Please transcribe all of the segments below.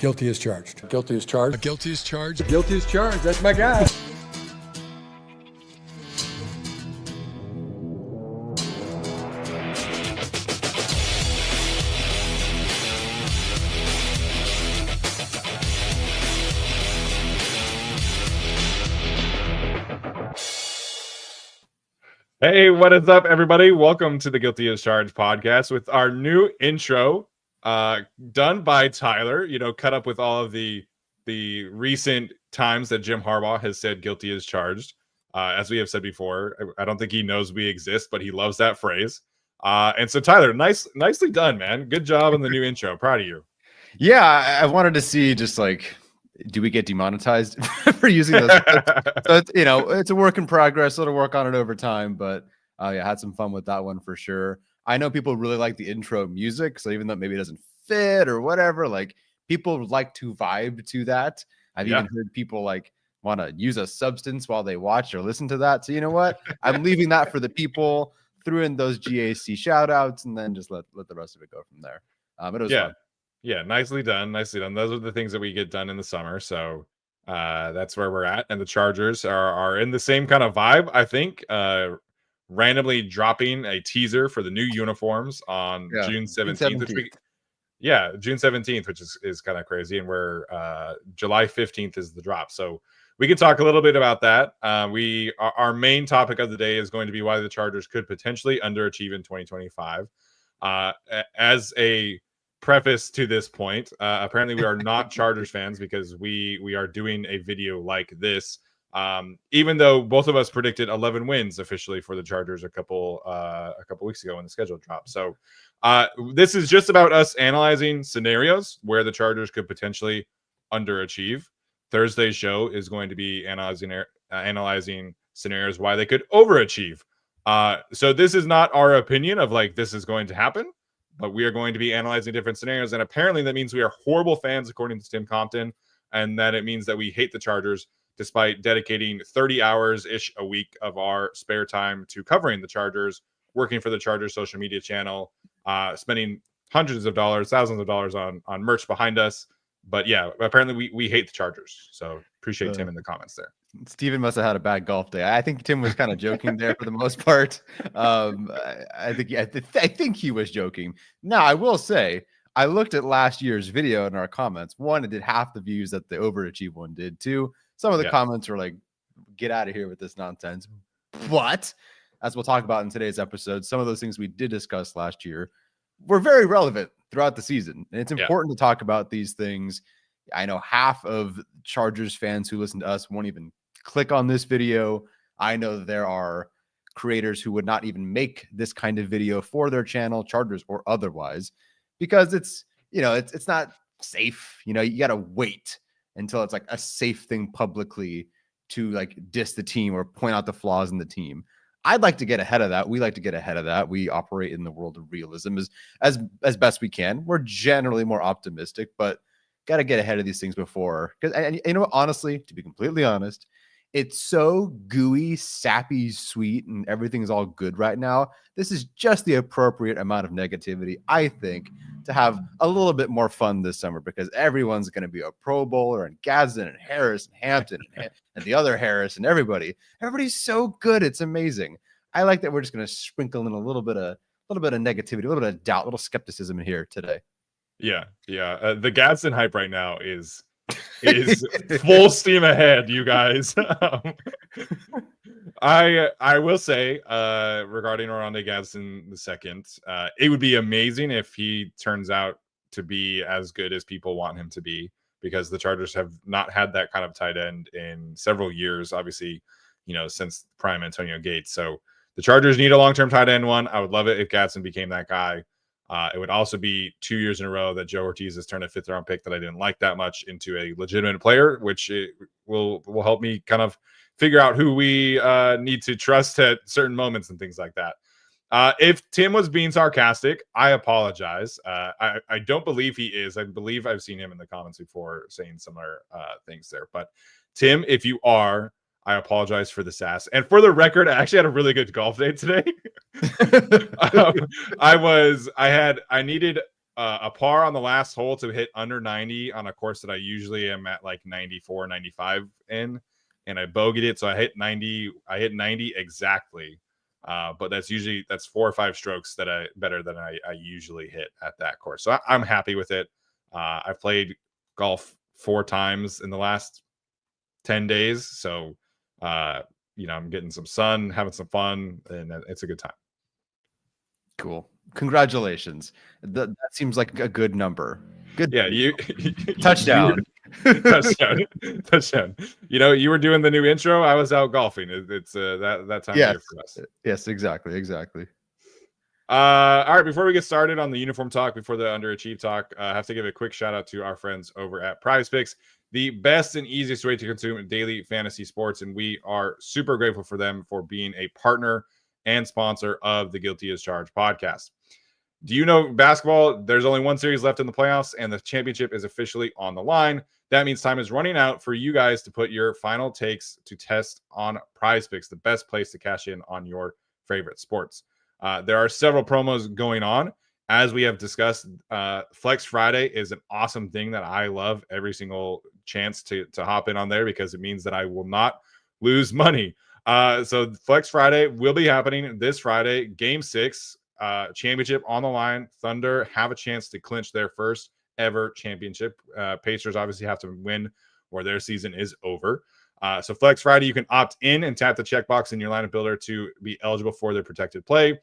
Guilty as charged. Guilty as charged. Guilty as charged. Guilty as charged. That's my guy. Hey, what is up, everybody? Welcome to the Guilty as Charged podcast with our new intro, done by Tyler. You know, cut up with all of the recent times that Jim Harbaugh has said "guilty as charged." As we have said before, I don't think he knows we exist, but he loves that phrase. And so, Tyler, nicely done, man. Good job on the new intro. Proud of you. Yeah, I wanted to see just like, do we get demonetized for using those? So it's, you know, it's a work in progress. So to work on it over time, but yeah, I had some fun with that one for sure. I know people really like the intro music, so even though maybe it doesn't fit or whatever, like people like to vibe to that. I've even heard people like want to use a substance while they watch or listen to that. So you know what? I'm leaving that for the people. Threw in those GAC shout outs and then just let the rest of it go from there. But it was fun. Yeah, nicely done. Those are the things that we get done in the summer. So that's where we're at. And the Chargers are in the same kind of vibe, I think. Randomly dropping a teaser for the new uniforms on June 17th. June 17th, which is kind of crazy. And we're July 15th is the drop. So we can talk a little bit about that. Our main topic of the day is going to be why the Chargers could potentially underachieve in 2025. As a preface to this point, apparently we are not Chargers fans because we are doing a video like this, even though both of us predicted 11 wins officially for the Chargers a couple weeks ago when the schedule dropped. So this is just about us analyzing scenarios where the Chargers could potentially underachieve. Thursday's show is going to be analyzing scenarios why they could overachieve. So this is not our opinion of like this is going to happen, but we are going to be analyzing different scenarios. And apparently that means we are horrible fans, according to Tim Compton, and that it means that we hate the Chargers, despite dedicating 30 hours-ish a week of our spare time to covering the Chargers, working for the Chargers social media channel, spending hundreds of dollars, thousands of dollars on merch behind us. But yeah, apparently we hate the Chargers. So appreciate Tim in the comments there. Steven must have had a bad golf day. I think Tim was kind of joking there for the most part. I think he was joking. Now, I will say, I looked at last year's video in our comments. One, it did half the views that the overachieve one did. Two, some of the comments were like, get out of here with this nonsense. But as we'll talk about in today's episode, some of those things we did discuss last year were very relevant throughout the season. And it's important to talk about these things. I know half of Chargers fans who listen to us won't even click on this video. I know that there are creators who would not even make this kind of video for their channel, Chargers or otherwise, because it's not safe. You know, you got to wait until it's like a safe thing publicly to like diss the team or point out the flaws in the team. I'd like to get ahead of that. We like to get ahead of that. We operate in the world of realism as best we can. We're generally more optimistic, but got to get ahead of these things before. Because you know, honestly, to be completely honest, it's so gooey, sappy, sweet, and everything's all good right now. This is just the appropriate amount of negativity, I think, to have a little bit more fun this summer because everyone's going to be a Pro Bowler and Gadsden and Harris and Hampton and the other Harris and everybody. Everybody's so good. It's amazing. I like that we're just going to sprinkle in a little bit of negativity, a little bit of doubt, a little skepticism in here today. Yeah. The Gadsden hype right now is full steam ahead, you guys. I will say regarding Oronde Gadsden II, it would be amazing if he turns out to be as good as people want him to be, because the Chargers have not had that kind of tight end in several years, obviously, you know, since prime Antonio Gates. So the Chargers need a long-term tight end one. I would love it if Gadsden became that guy. It would also be 2 years in a row that Joe Ortiz has turned a fifth-round pick that I didn't like that much into a legitimate player, which will help me kind of figure out who we need to trust at certain moments and things like that. If Tim was being sarcastic, I apologize. I don't believe he is. I believe I've seen him in the comments before saying similar things there. But Tim, if you are, I apologize for the sass. And for the record, I actually had a really good golf day today. I needed a par on the last hole to hit under 90 on a course that I usually am at like 94, 95 in, and I bogeyed it. So I hit 90. I hit 90 exactly. But that's 4 or 5 strokes that better than I usually hit at that course. So I'm happy with it. I've played golf 4 times in the last 10 days. So, I'm getting some sun, having some fun, and it's a good time. Cool. Congratulations. That seems like a good number. Good. Yeah, you touchdown. touchdown. You were doing the new intro. I was out golfing. It's that time of year for us. Yes, exactly. All right, before we get started on the uniform talk, before the underachieve talk, I have to give a quick shout out to our friends over at PrizePicks, the best and easiest way to consume daily fantasy sports, and we are super grateful for them for being a partner and sponsor of the Guilty as Charged podcast. Do you know basketball? There's only one series left in the playoffs, and the championship is officially on the line. That means time is running out for you guys to put your final takes to test on PrizePicks, the best place to cash in on your favorite sports. There are several promos going on. As we have discussed, Flex Friday is an awesome thing that I love every single chance to hop in on there, because it means that I will not lose money. So Flex Friday will be happening this Friday. Game 6, championship on the line. Thunder have a chance to clinch their first ever championship. Pacers obviously have to win or their season is over. So Flex Friday, you can opt in and tap the checkbox in your lineup builder to be eligible for the protected play.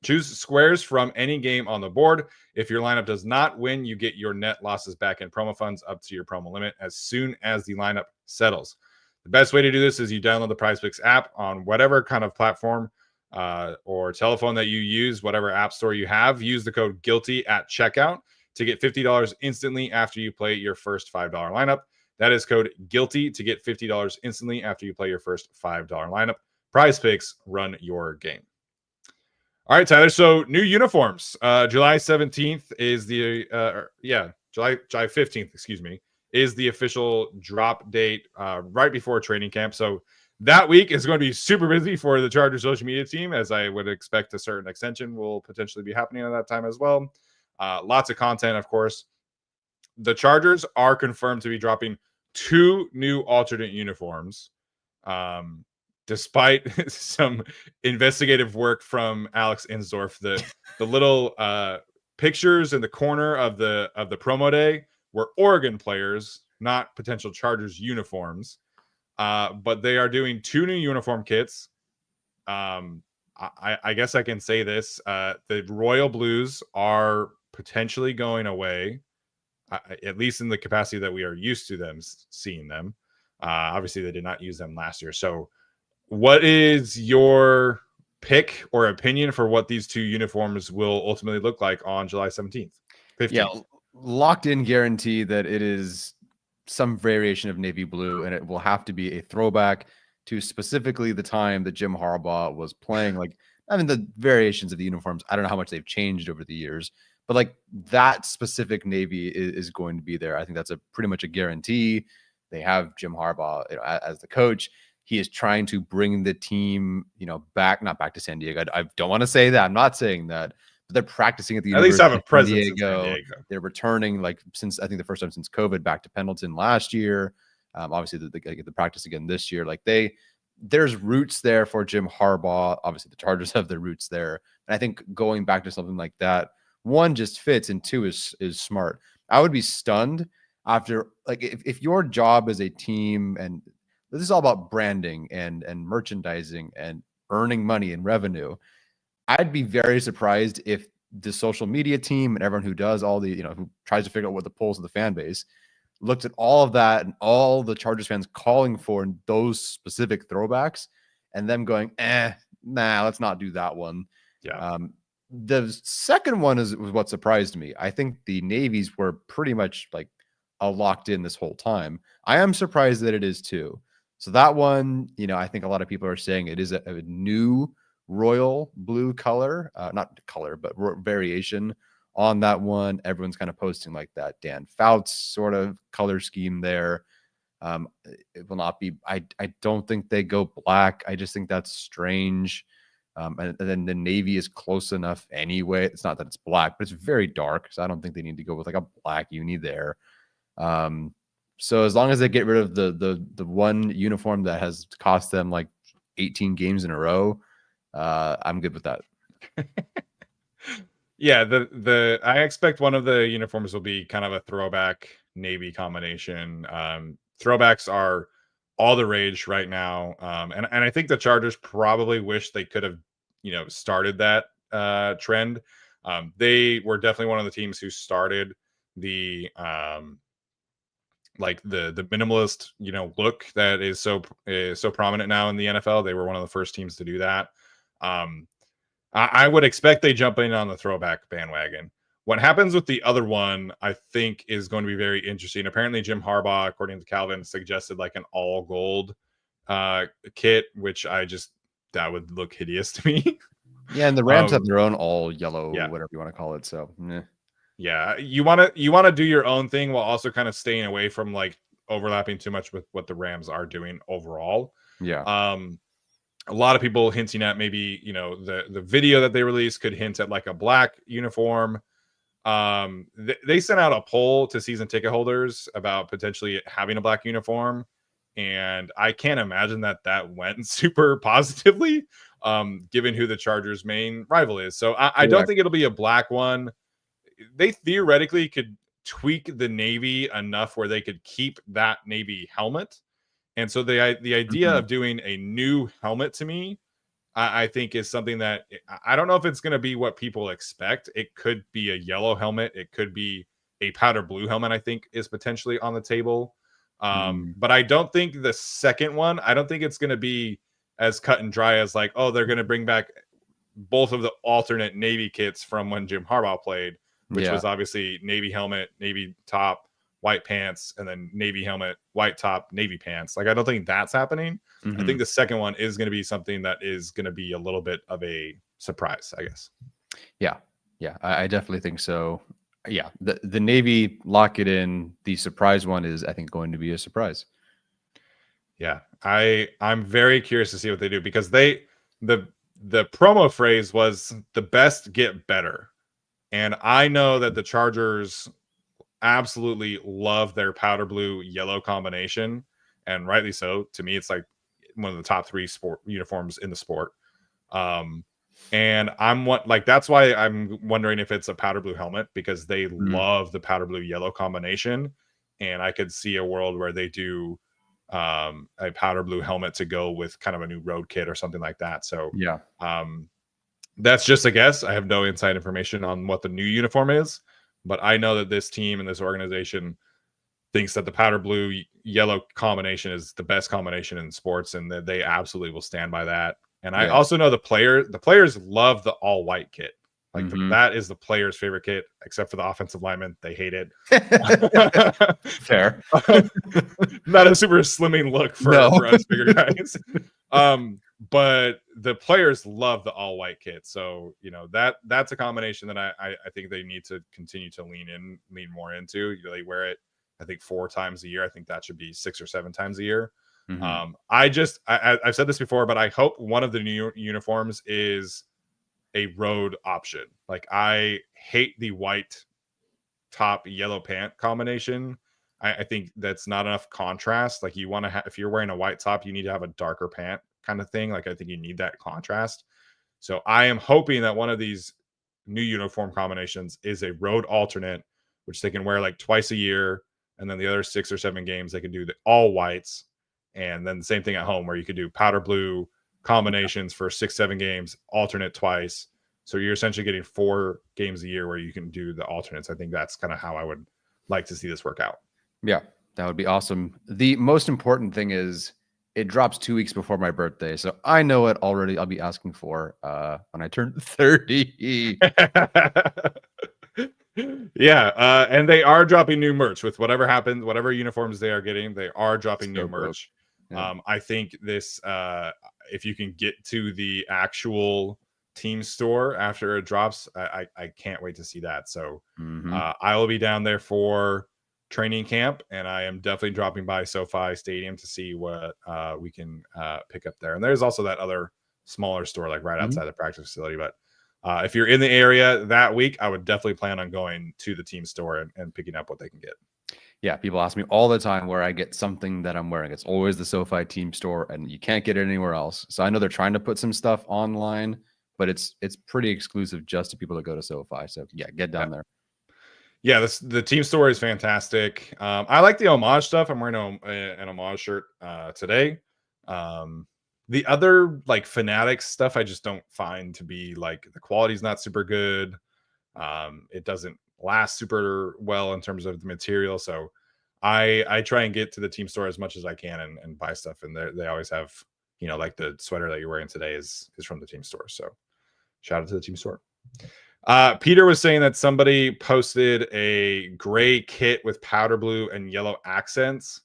Choose squares from any game on the board. If your lineup does not win, you get your net losses back in promo funds up to your promo limit as soon as the lineup settles. The best way to do this is you download the PrizePicks app on whatever kind of platform or telephone that you use, whatever app store you have. Use the code GUILTY at checkout to get $50 instantly after you play your first $5 lineup. That is code GUILTY to get $50 instantly after you play your first $5 lineup. PrizePicks, run your game. All right, Tyler. So new uniforms. July 17th is July 15th, excuse me, is the official drop date right before training camp. So that week is going to be super busy for the Chargers social media team, as I would expect a certain extension will potentially be happening at that time as well. Lots of content, of course. The Chargers are confirmed to be dropping 2 new alternate uniforms, despite some investigative work from Alex Insdorf. The little pictures in the corner of the promo day were Oregon players, not potential Chargers uniforms. But they are doing 2 new uniform kits. I guess I can say this: the Royal Blues are potentially going away. At least in the capacity that we are used to them seeing them. Obviously, they did not use them last year. So what is your pick or opinion for what these 2 uniforms will ultimately look like on July 17th? 15th? Yeah, locked in guarantee that it is some variation of navy blue, and it will have to be a throwback to specifically the time that Jim Harbaugh was playing. Like, I mean, the variations of the uniforms, I don't know how much they've changed over the years, but like that specific navy is going to be there. I think that's pretty much a guarantee. They have Jim Harbaugh as the coach. He is trying to bring the team, back, not back to San Diego. I don't want to say that. I'm not saying that, but they're practicing at the University have a of presence San Diego. in San Diego. They're returning, since I think the first time since COVID, back to Pendleton last year. Obviously, they get the practice again this year. There's roots there for Jim Harbaugh. Obviously, the Chargers have their roots there, and I think going back to something like that, 1, just fits, and 2 is smart. I would be stunned after, if your job as a team, and this is all about branding and merchandising and earning money and revenue. I'd be very surprised if the social media team and everyone who does all the, who tries to figure out what the pulse of the fan base looked at all of that and all the Chargers fans calling for those specific throwbacks and them going, nah, let's not do that one. Yeah. The second one was what surprised me. I think the navies were pretty much locked in this whole time. I am surprised that it is too. So that one, I think a lot of people are saying it is a new royal blue color, not color, but variation on that one. Everyone's kind of posting that Dan Fouts sort of color scheme there. It will not be, I don't think they go black. I just think that's strange. And then the navy is close enough anyway. It's not that it's black, but it's very dark. So I don't think they need to go with like a black uni there. So as long as they get rid of the one uniform that has cost them like 18 games in a row, I'm good with that. Yeah, I expect one of the uniforms will be kind of a throwback navy combination. Throwbacks are all the rage right now, and I think the Chargers probably wish they could have, started that trend. They were definitely one of the teams who started the like the minimalist look that is so prominent now in the NFL. They were one of the first teams to do that. I would expect they jump in on the throwback bandwagon. What happens with the other one, I think, is going to be very interesting. Apparently, Jim Harbaugh, according to Calvin, suggested like an all gold kit, which that would look hideous to me. Yeah, and the Rams have their own all yellow, yeah. whatever you want to call it. So, yeah, you want to do your own thing while also kind of staying away from like overlapping too much with what the Rams are doing overall. Yeah. A lot of people hinting at maybe the video that they released could hint at like a black uniform. They sent out a poll to season ticket holders about potentially having a black uniform, and I can't imagine that went super positively, given who the Chargers' main rival is. So I don't think it'll be a black one. They theoretically could tweak the navy enough where they could keep that navy helmet. And so the idea of doing a new helmet to me, I think is something that I don't know if it's going to be what people expect. It could be a yellow helmet. It could be a powder blue helmet, I think is potentially on the table. But I don't think the second one, I don't think it's going to be as cut and dry as like, oh, they're going to bring back both of the alternate Navy kits from when Jim Harbaugh played, which was obviously Navy helmet, Navy top, white pants, and then Navy helmet, white top, Navy pants. Like, I don't think that's happening. I think the second one is going to be something that is going to be a little bit of a surprise, I guess. Yeah. I definitely think so. Yeah. The Navy, lock it in. The surprise one is, I think, going to be a surprise. Yeah. I'm very curious to see what they do, because the promo phrase was the best get better. And I know that the Chargers absolutely love their powder blue yellow combination, and rightly so. To me, it's like one of the top 3 sport uniforms in the sport. And that's why I'm wondering if it's a powder blue helmet, because they love the powder blue yellow combination. And I could see a world where they do a powder blue helmet to go with kind of a new road kit or something like that. So yeah, that's just a guess. I have no inside information on what the new uniform is, but I know that this team and this organization thinks that the powder blue yellow combination is the best combination in sports, and that they absolutely will stand by that. And I also know the players love the all white kit. Like that is the players' favorite kit, except for the offensive linemen. They hate it. Fair. Not a super slimming look for us bigger guys. But the players love the all white kit. So, that's a combination that I think they need to continue to lean more into. They wear it, I think, 4 times a year. I think that should be 6 or 7 times a year. I've said this before, but I hope one of the new uniforms is a road option. Like, I hate the white top yellow pant combination. I think that's not enough contrast. Like, you want to have, if you're wearing a white top, you need to have a darker pant kind of thing. Like, I think you need that contrast. So I am hoping that one of these new uniform combinations is a road alternate, which they can wear like twice a year, and then the other 6 or 7 games they can do the all whites, and then the same thing at home where you could do powder blue combinations for 6-7 games, alternate twice. So you're essentially getting 4 games a year where you can do the alternates. I think that's kind of how I would like to see this work out. Yeah, that would be awesome. The most important thing is it drops 2 weeks before my birthday. So I know it already. I'll be asking for when I turn 30. Yeah. And they are dropping new merch with whatever happens, whatever uniforms they are getting. They are dropping new merch. Yeah. I think this, if you can get to the actual team store after it drops, I can't wait to see that. So I will be down there for training camp, and I am definitely dropping by SoFi Stadium to see what we can pick up there. And there's also that other smaller store like right Mhm. outside the practice facility. But if you're in the area that week, I would definitely plan on going to the team store and picking up what they can get. Yeah, people ask me all the time where I get something that I'm wearing. It's always the SoFi team store, and you can't get it anywhere else. So I know they're trying to put some stuff online, but it's pretty exclusive just to people that go to SoFi. So yeah, get down there. Yeah, the team store is fantastic. I like the homage stuff. I'm wearing an homage shirt today. The other like Fanatics stuff, I just don't find to be like the quality's not super good. It doesn't last super well in terms of the material. So I try and get to the team store as much as I can and buy stuff. And they always have, like the sweater that you're wearing today is from the team store. So shout out to the team store. Peter was saying that somebody posted a gray kit with powder blue and yellow accents.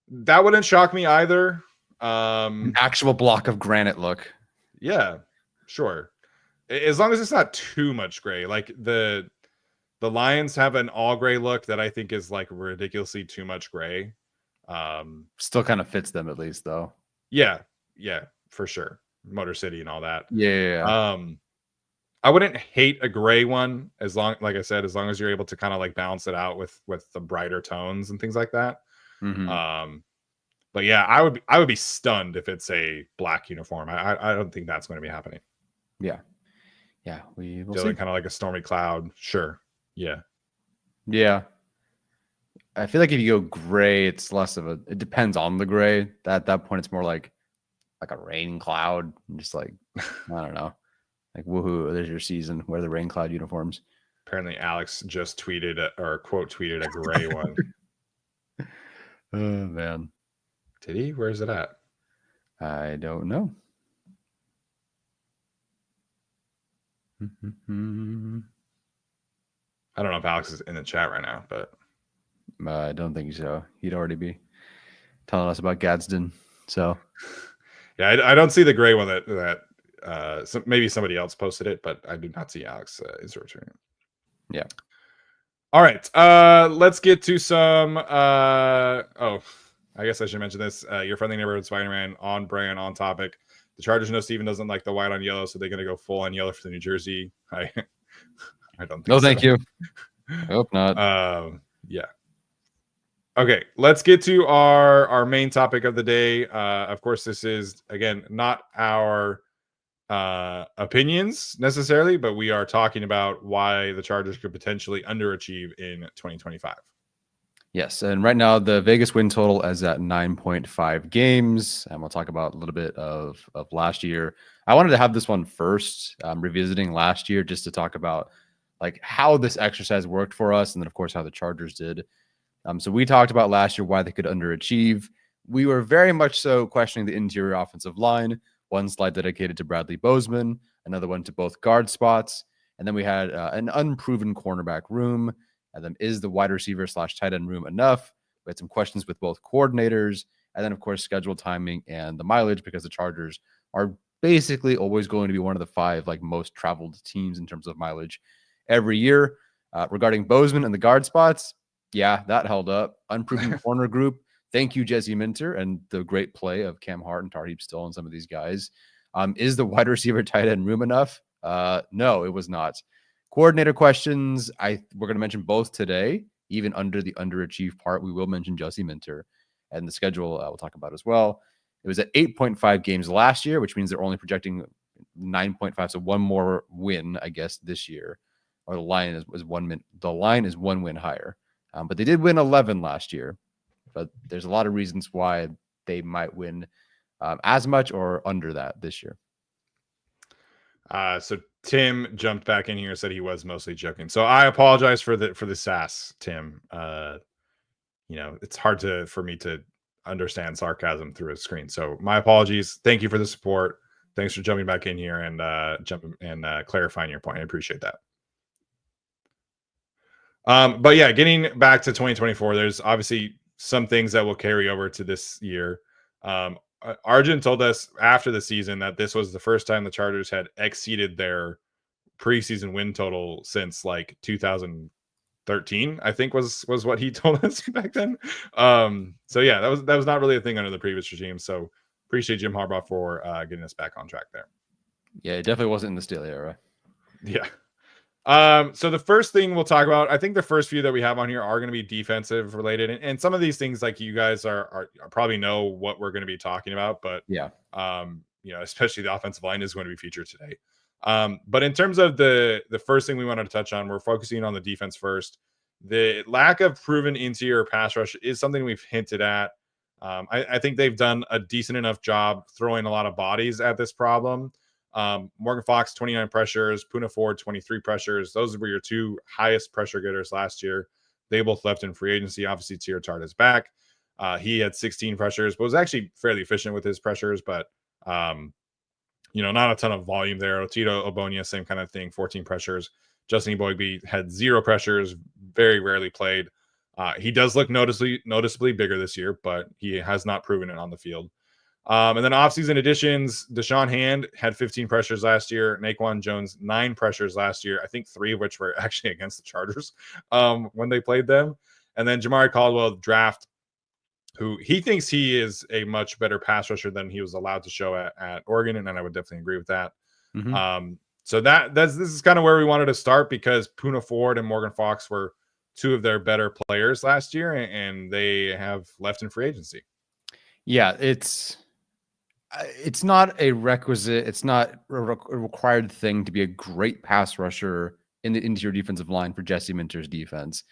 That wouldn't shock me either. An actual block of granite look. Yeah, sure. As long as it's not too much gray. Like the Lions have an all gray look that I think is like ridiculously too much gray. Still kind of fits them at least though. Yeah, for sure. Motor City and all that. Yeah. I wouldn't hate a gray one like I said, as long as you're able to kind of like balance it out with the brighter tones and things like that. Mhm. But yeah, I would be stunned if it's a black uniform. I don't think that's going to be happening. Yeah. We will So see. kind of like a stormy cloud. Sure. Yeah. I feel like if you go gray, it's less of it depends on the gray. At that point, it's more like a rain cloud. Just like, I don't know. Like, woohoo, there's your season. Wear the rain cloud uniforms. Apparently Alex just tweeted or quote tweeted a gray one. Oh man. Did he? Where's it at? I don't know. I don't know if Alex is in the chat right now, but I don't think so. He'd already be telling us about Gadsden. So yeah, I don't see the gray one that maybe somebody else posted it, but I do not see Alex is returning. Yeah. All right. Let's get to some I guess I should mention this. Your friendly neighborhood Spider-Man, on brand, on topic. The Chargers know Steven doesn't like the white on yellow, so they're going to go full on yellow for the New Jersey. I don't think no, so. thank you. I hope not. Yeah. Okay, let's get to our main topic of the day. Of course, this is, again, not our opinions necessarily, but we are talking about why the Chargers could potentially underachieve in 2025. Yes, and right now the Vegas win total is at 9.5 games, and we'll talk about a little bit of last year. I wanted to have this one first, revisiting last year, just to talk about like how this exercise worked for us, and then of course how the Chargers did. So we talked about last year why they could underachieve. We were very much so questioning the interior offensive line. One slide dedicated to Bradley Bozeman, another one to both guard spots, and then we had an unproven cornerback room. And then is the wide receiver / tight end room enough? We had some questions with both coordinators, and then of course schedule timing and the mileage, because the Chargers are basically always going to be one of the 5 like most traveled teams in terms of mileage every year. Regarding Bozeman and the guard spots, yeah, that held up. Unproven corner group. Thank you, Jesse Minter, and the great play of Cam Hart and Tarheeb Still and some of these guys. Is the wide receiver tight end room enough? No, it was not. Coordinator questions, we're going to mention both today. Even under the underachieved part, we will mention Jesse Minter, and the schedule we'll talk about as well. It was at 8.5 games last year, which means they're only projecting 9.5, so one more win, I guess, this year. Or the line is 1 win. The line is 1 win higher, but they did win 11 last year. But there's a lot of reasons why they might win as much or under that this year. So Tim jumped back in here and said he was mostly joking. So I apologize for the sass, Tim. It's hard for me to understand sarcasm through a screen. So my apologies. Thank you for the support. Thanks for jumping back in here and clarifying your point. I appreciate that. But yeah, getting back to 2024, there's obviously some things that will carry over to this year. Arjun told us after the season that this was the first time the Chargers had exceeded their preseason win total since like 2013, I think was what he told us back then. So yeah, that was not really a thing under the previous regime. So appreciate Jim Harbaugh for getting us back on track there. Yeah, it definitely wasn't in the Steele era. Yeah. So the first thing we'll talk about, I think the first few that we have on here are going to be defensive related, and some of these things, like, you guys are probably know what we're going to be talking about, but Yeah. especially the offensive line is going to be featured today. But in terms of the first thing we wanted to touch on, we're focusing on the defense first. The lack of proven interior pass rush is something we've hinted at. I think they've done a decent enough job throwing a lot of bodies at this problem. Morgan Fox, 29 pressures, Poona Ford, 23 pressures. Those were your two highest pressure getters last year. They both left in free agency. Obviously, Teair Tart is back. He had 16 pressures, but was actually fairly efficient with his pressures, but not a ton of volume there. Otito Ogbonnia, same kind of thing, 14 pressures. Justin Eboigbe had 0 pressures, very rarely played. He does look noticeably bigger this year, but he has not proven it on the field. And then offseason additions, Deshaun Hand had 15 pressures last year. Naquan Jones, 9 pressures last year. I think 3 of which were actually against the Chargers when they played them. And then Jamari Caldwell, draft, who he thinks he is a much better pass rusher than he was allowed to show at Oregon, and I would definitely agree with that. Mm-hmm. So this is kind of where we wanted to start, because Poona Ford and Morgan Fox were 2 of their better players last year, and they have left in free agency. Yeah, it's not a requisite. It's not a required thing to be a great pass rusher in the interior defensive line for Jesse Minter's defense.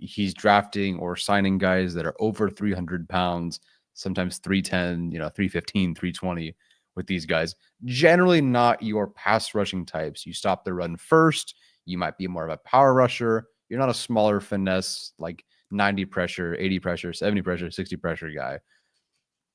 He's drafting or signing guys that are over 300 pounds, sometimes 310, 315, 320 with these guys. Generally not your pass rushing types. You stop the run first. You might be more of a power rusher. You're not a smaller finesse, like 90 pressure, 80 pressure, 70 pressure, 60 pressure guy.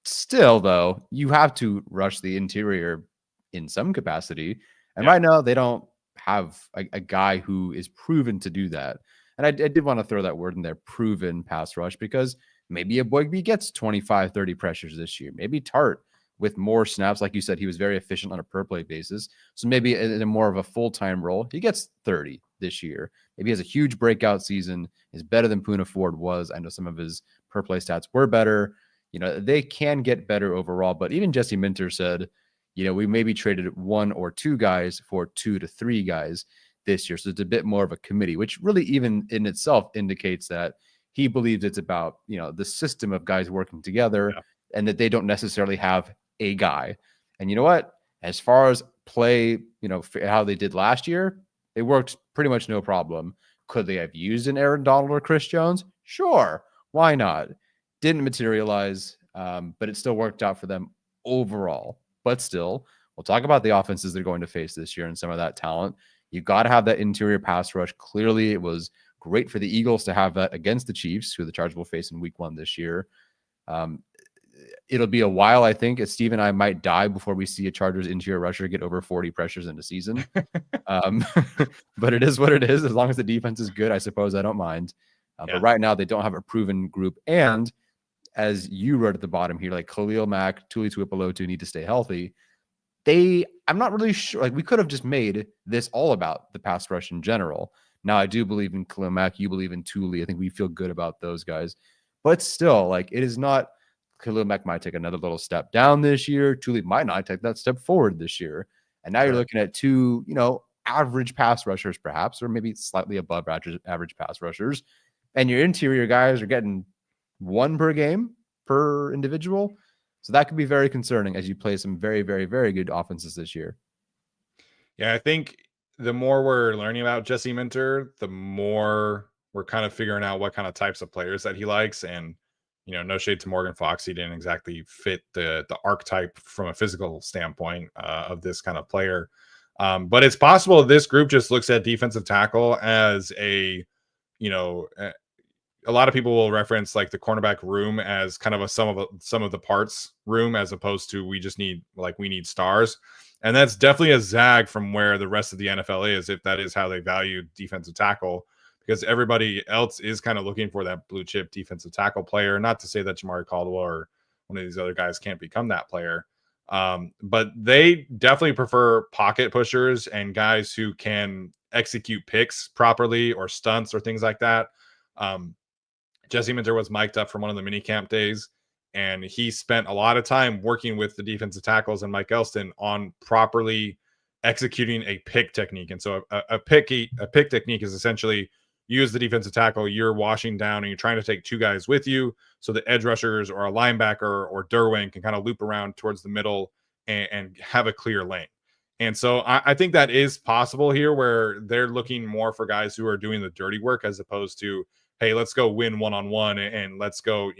Still, though, you have to rush the interior in some capacity. And right now, they don't have a guy who is proven to do that. And I did want to throw that word in there, proven pass rush, because maybe Eboigbe gets 25, 30 pressures this year. Maybe Tart with more snaps. Like you said, he was very efficient on a per play basis. So maybe in a more of a full-time role, he gets 30 this year. Maybe he has a huge breakout season, is better than Poona Ford was. I know some of his per play stats were better. They can get better overall, but even Jesse Minter said, we maybe traded 1 or 2 guys for 2 to 3 guys this year. So it's a bit more of a committee, which really even in itself indicates that he believes it's about, the system of guys working together and that they don't necessarily have a guy. And you know what? As far as play, how they did last year, it worked pretty much no problem. Could they have used an Aaron Donald or Chris Jones? Sure. Why not? Didn't materialize, but it still worked out for them overall. But still, we'll talk about the offenses they're going to face this year and some of that talent. You got to have that interior pass rush. Clearly, it was great for the Eagles to have that against the Chiefs, who the Chargers will face in week 1 this year. It'll be a while, I think, as Steve and I might die before we see a Chargers interior rusher get over 40 pressures in a season. But it is what it is. As long as the defense is good, I suppose I don't mind. But right now, they don't have a proven group. And as you wrote at the bottom here, like Khalil Mack, Tuli Tuipulotu need to stay healthy. I'm not really sure. Like, we could have just made this all about the pass rush in general. Now, I do believe in Khalil Mack. You believe in Tuli. I think we feel good about those guys. But still, like, it is not. Khalil Mack might take another little step down this year. Tuli might not take that step forward this year. And now you're looking at 2, average pass rushers, perhaps, or maybe slightly above average pass rushers. And your interior guys are getting 1 per game per individual. So that could be very concerning as you play some very, very, very good offenses this year. Yeah, I think the more we're learning about Jesse Minter, the more we're kind of figuring out what kind of types of players that he likes. And, no shade to Morgan Fox. He didn't exactly fit the archetype from a physical standpoint of this kind of player. But it's possible this group just looks at defensive tackle as a lot of people will reference like the cornerback room as kind of a sum of the parts room, as opposed to we need stars. And that's definitely a zag from where the rest of the NFL is, if that is how they value defensive tackle, because everybody else is kind of looking for that blue chip defensive tackle player. Not to say that Jamari Caldwell or one of these other guys can't become that player. But they definitely prefer pocket pushers and guys who can execute picks properly or stunts or things like that. Jesse Minter was mic'd up from one of the mini camp days, And he spent a lot of time working with the defensive tackles and Mike Elston on properly executing a pick technique. And so a pick technique is essentially you as the defensive tackle, you're washing down and you're trying to take two guys with you. So the edge rushers or a linebacker or Derwin can kind of loop around towards the middle and have a clear lane. And so I think that is possible here, where they're looking more for guys who are doing the dirty work as opposed to, hey, let's go win one-on-one and let's go,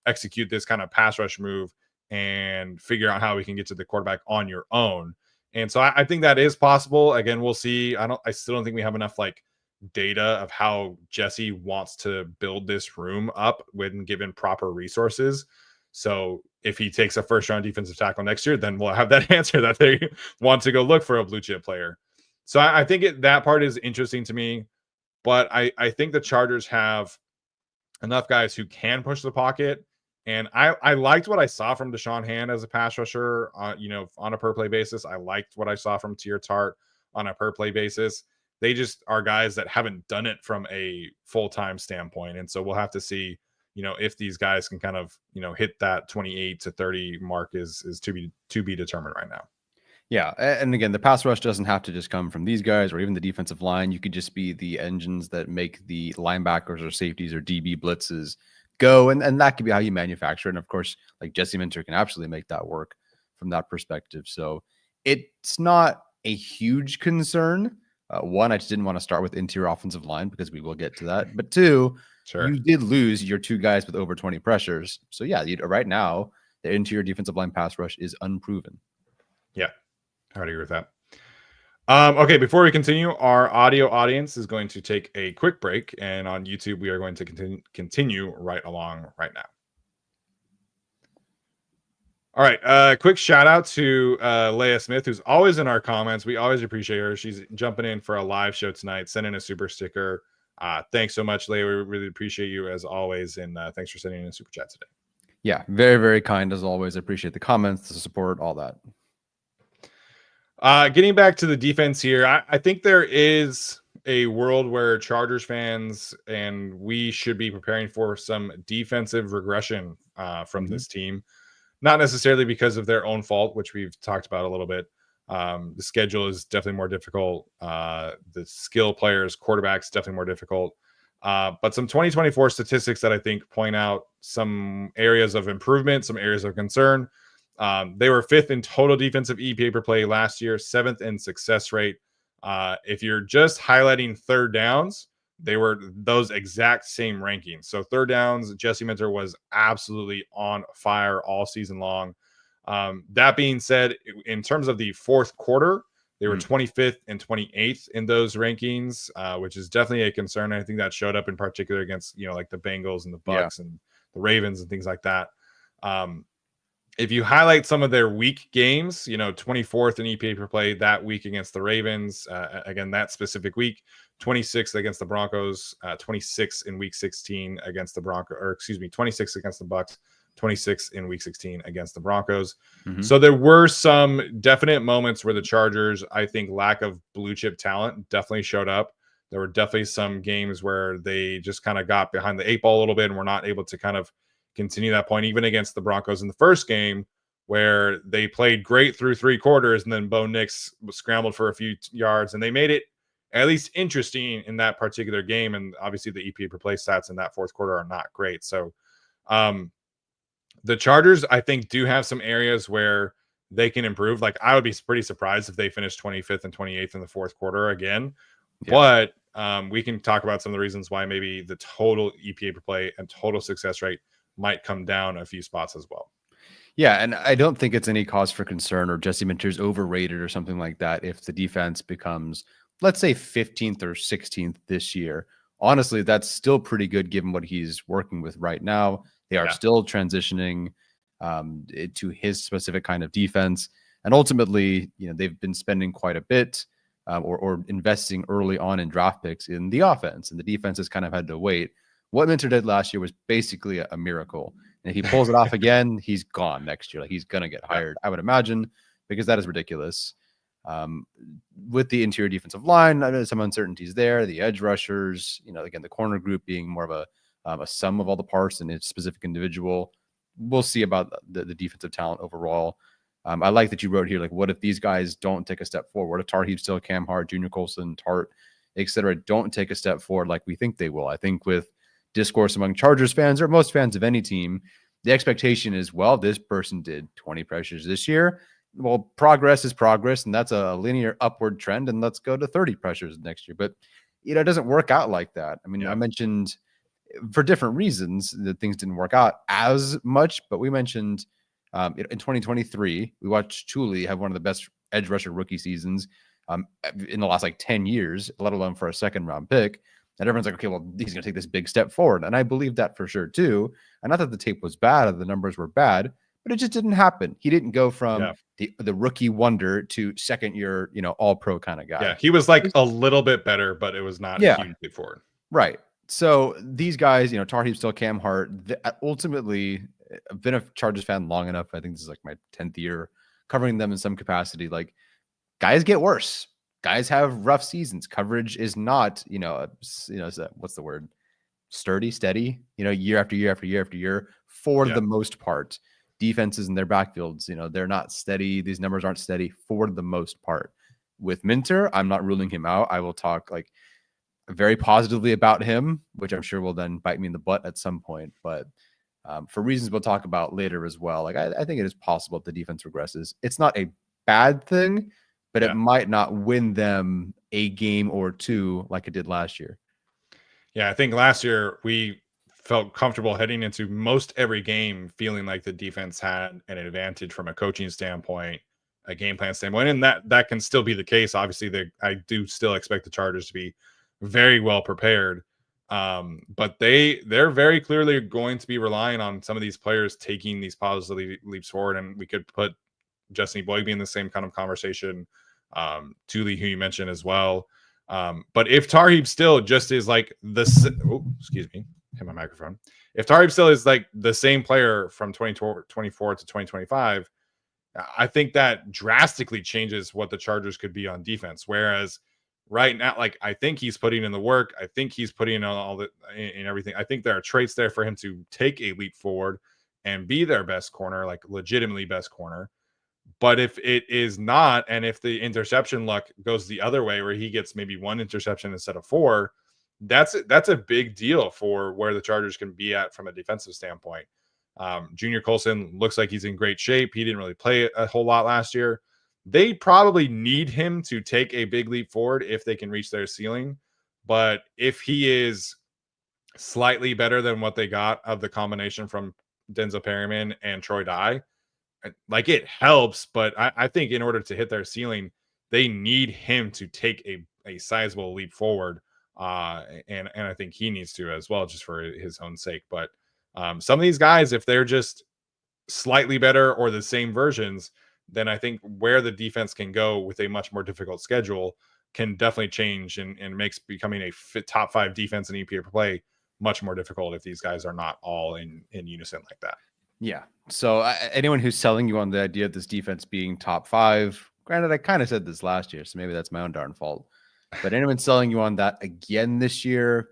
execute this kind of pass rush move and figure out how we can get to the quarterback on your own. And so I think that is possible. Again, we'll see. I still don't think we have enough data of how Jesse wants to build this room up when given proper resources. So if he takes a first round defensive tackle next year, then we'll have that answer that they want to go look for a blue chip player. So I think that part is interesting to me, but I think the Chargers have enough guys who can push the pocket. And I liked what I saw from Deshaun Hand as a pass rusher, on a per play basis. I liked what I saw from Tier Tart on a per play basis. They just are guys that haven't done it from a full-time standpoint. And so we'll have to see, if these guys can kind of, hit that 28 to 30 mark is to be determined right now. Yeah. And again, the pass rush doesn't have to just come from these guys or even the defensive line. You could just be the engines that make the linebackers or safeties or DB blitzes go. And that could be how you manufacture. And of course, Jesse Minter can absolutely make that work from that perspective. So it's not a huge concern. One, I just didn't want to start with interior offensive line because we will get to that. But two, you did lose your two guys with over 20 pressures. So yeah, right now, the interior defensive line pass rush is unproven. Yeah, I would agree with that. Okay, before we continue, our audio audience is going to take a quick break. And on YouTube, we are going to continue right along right now. All right. Quick shout out to Leia Smith, who's always in our comments. We always appreciate her. She's jumping in for a live show tonight, sending a super sticker. Thanks so much, Leia. We really appreciate you as always. And thanks for sending in a super chat today. Yeah, very, very kind as always. I appreciate the comments, the support, all that. Getting back to the defense here, I think there is a world where Chargers fans and we should be preparing for some defensive regression from this team. Not necessarily because of their own fault, which we've talked about a little bit. The schedule is definitely more difficult. The skill players, quarterbacks, definitely more difficult. But some 2024 statistics that I think point out some areas of improvement, some areas of concern. They were 5th in total defensive EPA per play last year, 7th in success rate. If you're just highlighting third downs, they were those exact same rankings. So third downs, Jesse Minter was absolutely on fire all season long. That being said, in terms of the fourth quarter, they were 25th and 28th in those rankings, which is definitely a concern. I think that showed up in particular against, the Bengals and the Bucks and the Ravens and things like that. If you highlight some of their weak games, 24th in EPA per play that week against the Ravens, again, that specific week, 26th against the Broncos, 26th in week 16 against the Broncos, 26th against the Bucks, 26th in week 16 against the Broncos. So there were some definite moments where the Chargers, I think, lack of blue chip talent definitely showed up. There were definitely some games where they just kind of got behind the 8 ball a little bit and were not able to kind of continue that point, even against the Broncos in the first game, where they played great through 3 quarters and then Bo Nix scrambled for a few yards and they made it at least interesting in that particular game. And obviously the EPA per play stats in that fourth quarter are not great. So the Chargers, I think, do have some areas where they can improve. I would be pretty surprised if they finished 25th and 28th in the fourth quarter again. But we can talk about some of the reasons why maybe the total EPA per play and total success rate might come down a few spots as well. Yeah, and I don't think it's any cause for concern or Jesse Minter's overrated or something like that if the defense becomes, let's say, 15th or 16th this year. Honestly, that's still pretty good given what he's working with right now. They are still transitioning to his specific kind of defense. And ultimately, they've been spending quite a bit or investing early on in draft picks in the offense. And the defense has kind of had to wait. What Minter did last year was basically a miracle. And if he pulls it off again, he's gone next year. He's going to get hired, I would imagine, because that is ridiculous. With the interior defensive line, I know some uncertainties there. The edge rushers, again, the corner group being more of a sum of all the parts and a specific individual. we'll see about the defensive talent overall. I like that you wrote here, like, what if these guys don't take a step forward? What if Tarheeb Still, Cam Hart, Junior Colson, Tart, etc., don't take a step forward like we think they will? I think with discourse among Chargers fans or most fans of any team, the expectation is, well, this person did 20 pressures this year. Well, progress is progress, and that's a linear upward trend, and let's go to 30 pressures next year. But, it doesn't work out like that. I mean, I mentioned for different reasons that things didn't work out as much, but we mentioned in 2023, we watched Chuli have one of the best edge rusher rookie seasons in the last 10 years, let alone for a second round pick. And everyone's like, okay, well, he's going to take this big step forward. And I believe that for sure too. And not that the tape was bad or the numbers were bad, but it just didn't happen. He didn't go from the rookie wonder to second year, all pro kind of guy. Yeah. He was a little bit better, but it was not a huge leap forward. Right. So these guys, Tarheeb Still, Cam Hart, ultimately, I've been a Chargers fan long enough. I think this is my 10th year covering them in some capacity. Guys get worse. Guys have rough seasons. Coverage is not, what's the word? Steady, year after year after year after year for the most part. Defenses in their backfields, they're not steady. These numbers aren't steady for the most part. With Minter, I'm not ruling him out. I will talk very positively about him, which I'm sure will then bite me in the butt at some point. But for reasons we'll talk about later as well, I think it is possible if the defense regresses. It's not a bad thing, but it might not win them a game or two like it did last year. Yeah, I think last year we felt comfortable heading into most every game feeling like the defense had an advantage from a coaching standpoint, a game plan standpoint, and that can still be the case. Obviously, I do still expect the Chargers to be very well prepared, but they're very clearly going to be relying on some of these players taking these positive leaps forward, and we could put Justin Boygby in the same kind of conversation, Tuli, who you mentioned as well. But if Tarheeb Still just is hit my microphone. If Tarheeb Still is the same player from 2024 to 2025, I think that drastically changes what the Chargers could be on defense. Whereas right now, I think he's putting in the work. I think he's putting in all the in everything. I think there are traits there for him to take a leap forward and be their best corner, legitimately best corner. But if it is not, and if the interception luck goes the other way, where he gets maybe one interception instead of four, that's a big deal for where the Chargers can be at from a defensive standpoint. Junior Colson looks like he's in great shape. He didn't really play a whole lot last year. They probably need him to take a big leap forward if they can reach their ceiling. But if he is slightly better than what they got of the combination from Denzel Perryman and Troy Dye, it helps. But I think in order to hit their ceiling, they need him to take a sizable leap forward. And I think he needs to as well, just for his own sake. But some of these guys, if they're just slightly better or the same versions, then I think where the defense can go with a much more difficult schedule can definitely change and makes becoming a top 5 defense in EPA per play much more difficult if these guys are not all in unison like that. Yeah. So anyone who's selling you on the idea of this defense being top 5, granted, I kind of said this last year, so maybe that's my own darn fault. But anyone selling you on that again this year,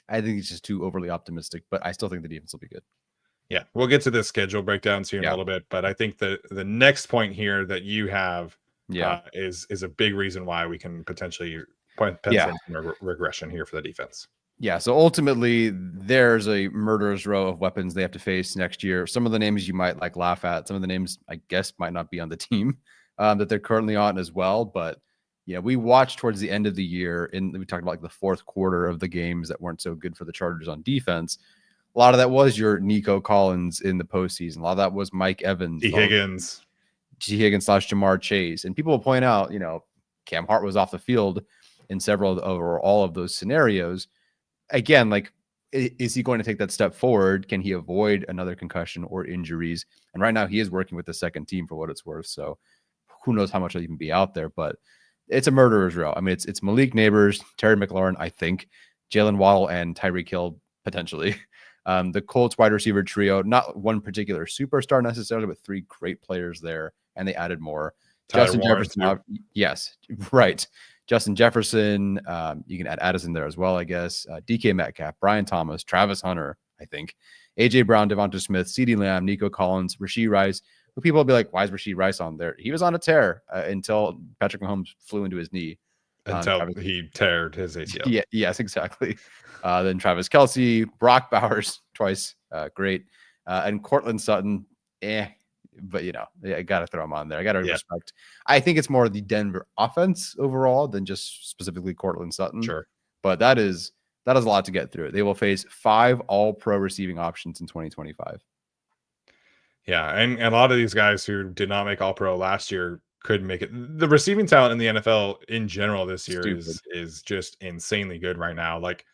I think it's just too overly optimistic. But I still think the defense will be good. Yeah, we'll get to the schedule breakdowns here in a little bit, but I think the next point here that you have is a big reason why we can potentially pencil in regression here for the defense. Yeah, so ultimately there's a murderer's row of weapons they have to face next year. Some of the names you might laugh at. Some of the names, I guess, might not be on the team that they're currently on as well. But yeah, we watched towards the end of the year, and we talked about the fourth quarter of the games that weren't so good for the Chargers on defense. A lot of that was your Nico Collins in the postseason. A lot of that was Mike Evans, G. Higgins / Jamar Chase. And people will point out, Cam Hart was off the field in several or all of those scenarios. Again, is he going to take that step forward? Can he avoid another concussion or injuries? And right now he is working with the second team for what it's worth. So who knows how much he'll even be out there, but it's a murderer's row. I mean, it's Malik Neighbors, Terry McLaurin, I think, Jalen Waddle, and Tyreek Hill potentially. The Colts wide receiver trio, not one particular superstar necessarily, but 3 great players there, and they added more. Justin Jefferson, yes, right. Justin Jefferson, you can add Addison there as well, I guess. DK Metcalf, Brian Thomas, Travis Hunter, I think. AJ Brown, Devonta Smith, CeeDee Lamb, Nico Collins, Rashee Rice. Who people will be like, why is Rashee Rice on there? He was on a tear until Patrick Mahomes flew into his knee. Until he teared his ACL. Yeah, yes, exactly. Then Travis Kelce, Brock Bowers twice, great. And Cortland Sutton, but I got to throw him on there. I got to respect. I think it's more the Denver offense overall than just specifically Cortland Sutton. Sure. But that is a lot to get through. They will face 5 all-pro receiving options in 2025. Yeah, and a lot of these guys who did not make All-Pro last year could make it. The receiving talent in the NFL in general this year is just insanely good right now. Like,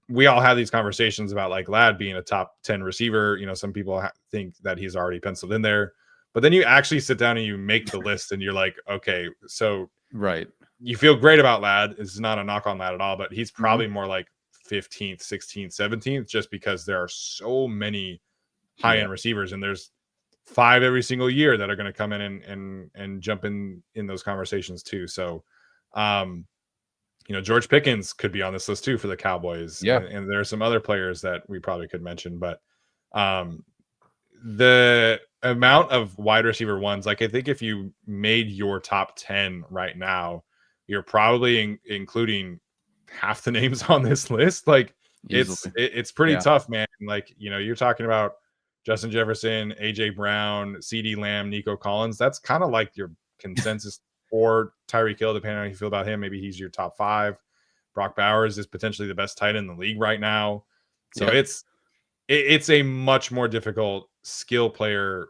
we all have these conversations about like Ladd being a top 10 receiver. Some people think that he's already penciled in there, but then you actually sit down and you make the list and you're like, okay, so right. You feel great about Ladd. This is not a knock on Ladd at all, but he's probably more like 15th, 16th, 17th, just because there are so many high-end receivers, and there's 5 every single year that are going to come in and jump in those conversations too. So, George Pickens could be on this list too for the Cowboys. Yeah. And there are some other players that we probably could mention, but the amount of wide receiver ones, like I think if you made your top 10 right now, you're probably including half the names on this list. Like it's pretty tough, man. Like, you're talking about Justin Jefferson, AJ Brown, CeeDee Lamb, Nico Collins. That's kind of like your consensus. Or Tyreek Hill, depending on how you feel about him. Maybe he's your top 5. Brock Bowers is potentially the best tight end in the league right now. So it's a much more difficult skill player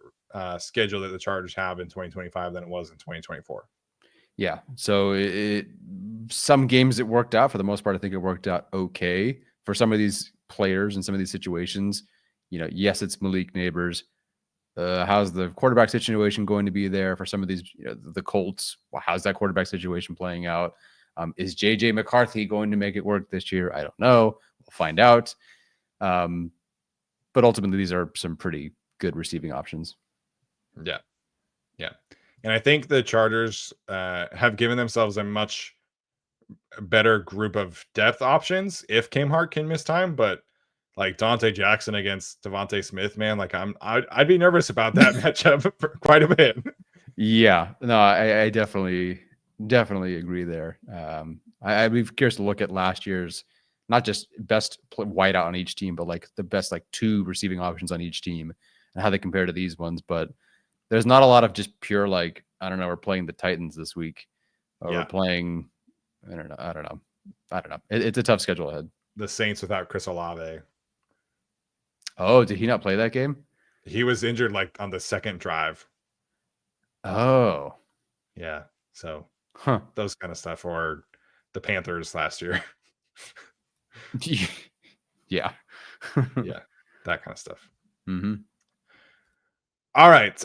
schedule that the Chargers have in 2025 than it was in 2024. Yeah. So some games it worked out. For the most part, I think it worked out okay for some of these players in some of these situations. Yes, it's Malik Neighbors. How's the quarterback situation going to be there for some of these, the Colts? Well, how's that quarterback situation playing out? Is JJ McCarthy going to make it work this year? I don't know. We'll find out. But ultimately, these are some pretty good receiving options. Yeah. Yeah. And I think the Chargers have given themselves a much better group of depth options if Cam Hart can miss time, but like Dante Jackson against Devontae Smith, man, like I'd be nervous about that matchup for quite a bit. Yeah, no, I definitely agree there. I'd be curious to look at last year's, not just best wideout on each team, but like the best 2 receiving options on each team and how they compare to these ones. But there's not a lot of just pure I don't know, we're playing the Titans this week, or we're playing, I don't know. It's a tough schedule ahead. The Saints without Chris Olave. Oh, did he not play that game? He was injured on the second drive. Oh. Yeah. So those kind of stuff, or the Panthers last year. Yeah. Yeah. That kind of stuff. Mm-hmm. All right.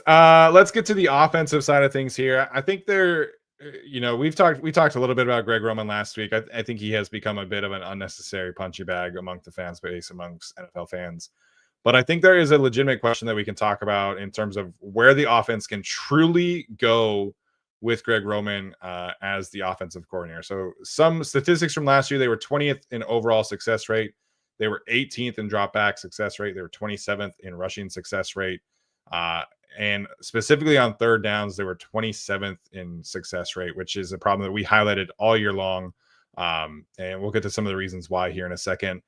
Let's get to the offensive side of things here. I think we talked a little bit about Greg Roman last week. I think he has become a bit of an unnecessary punching bag among the fan space, amongst NFL fans. But I think there is a legitimate question that we can talk about in terms of where the offense can truly go with Greg Roman as the offensive coordinator. So some statistics from last year: they were 20th in overall success rate. They were 18th in drop back success rate. They were 27th in rushing success rate. And specifically on third downs, they were 27th in success rate, which is a problem that we highlighted all year long. And we'll get to some of the reasons why here in a second.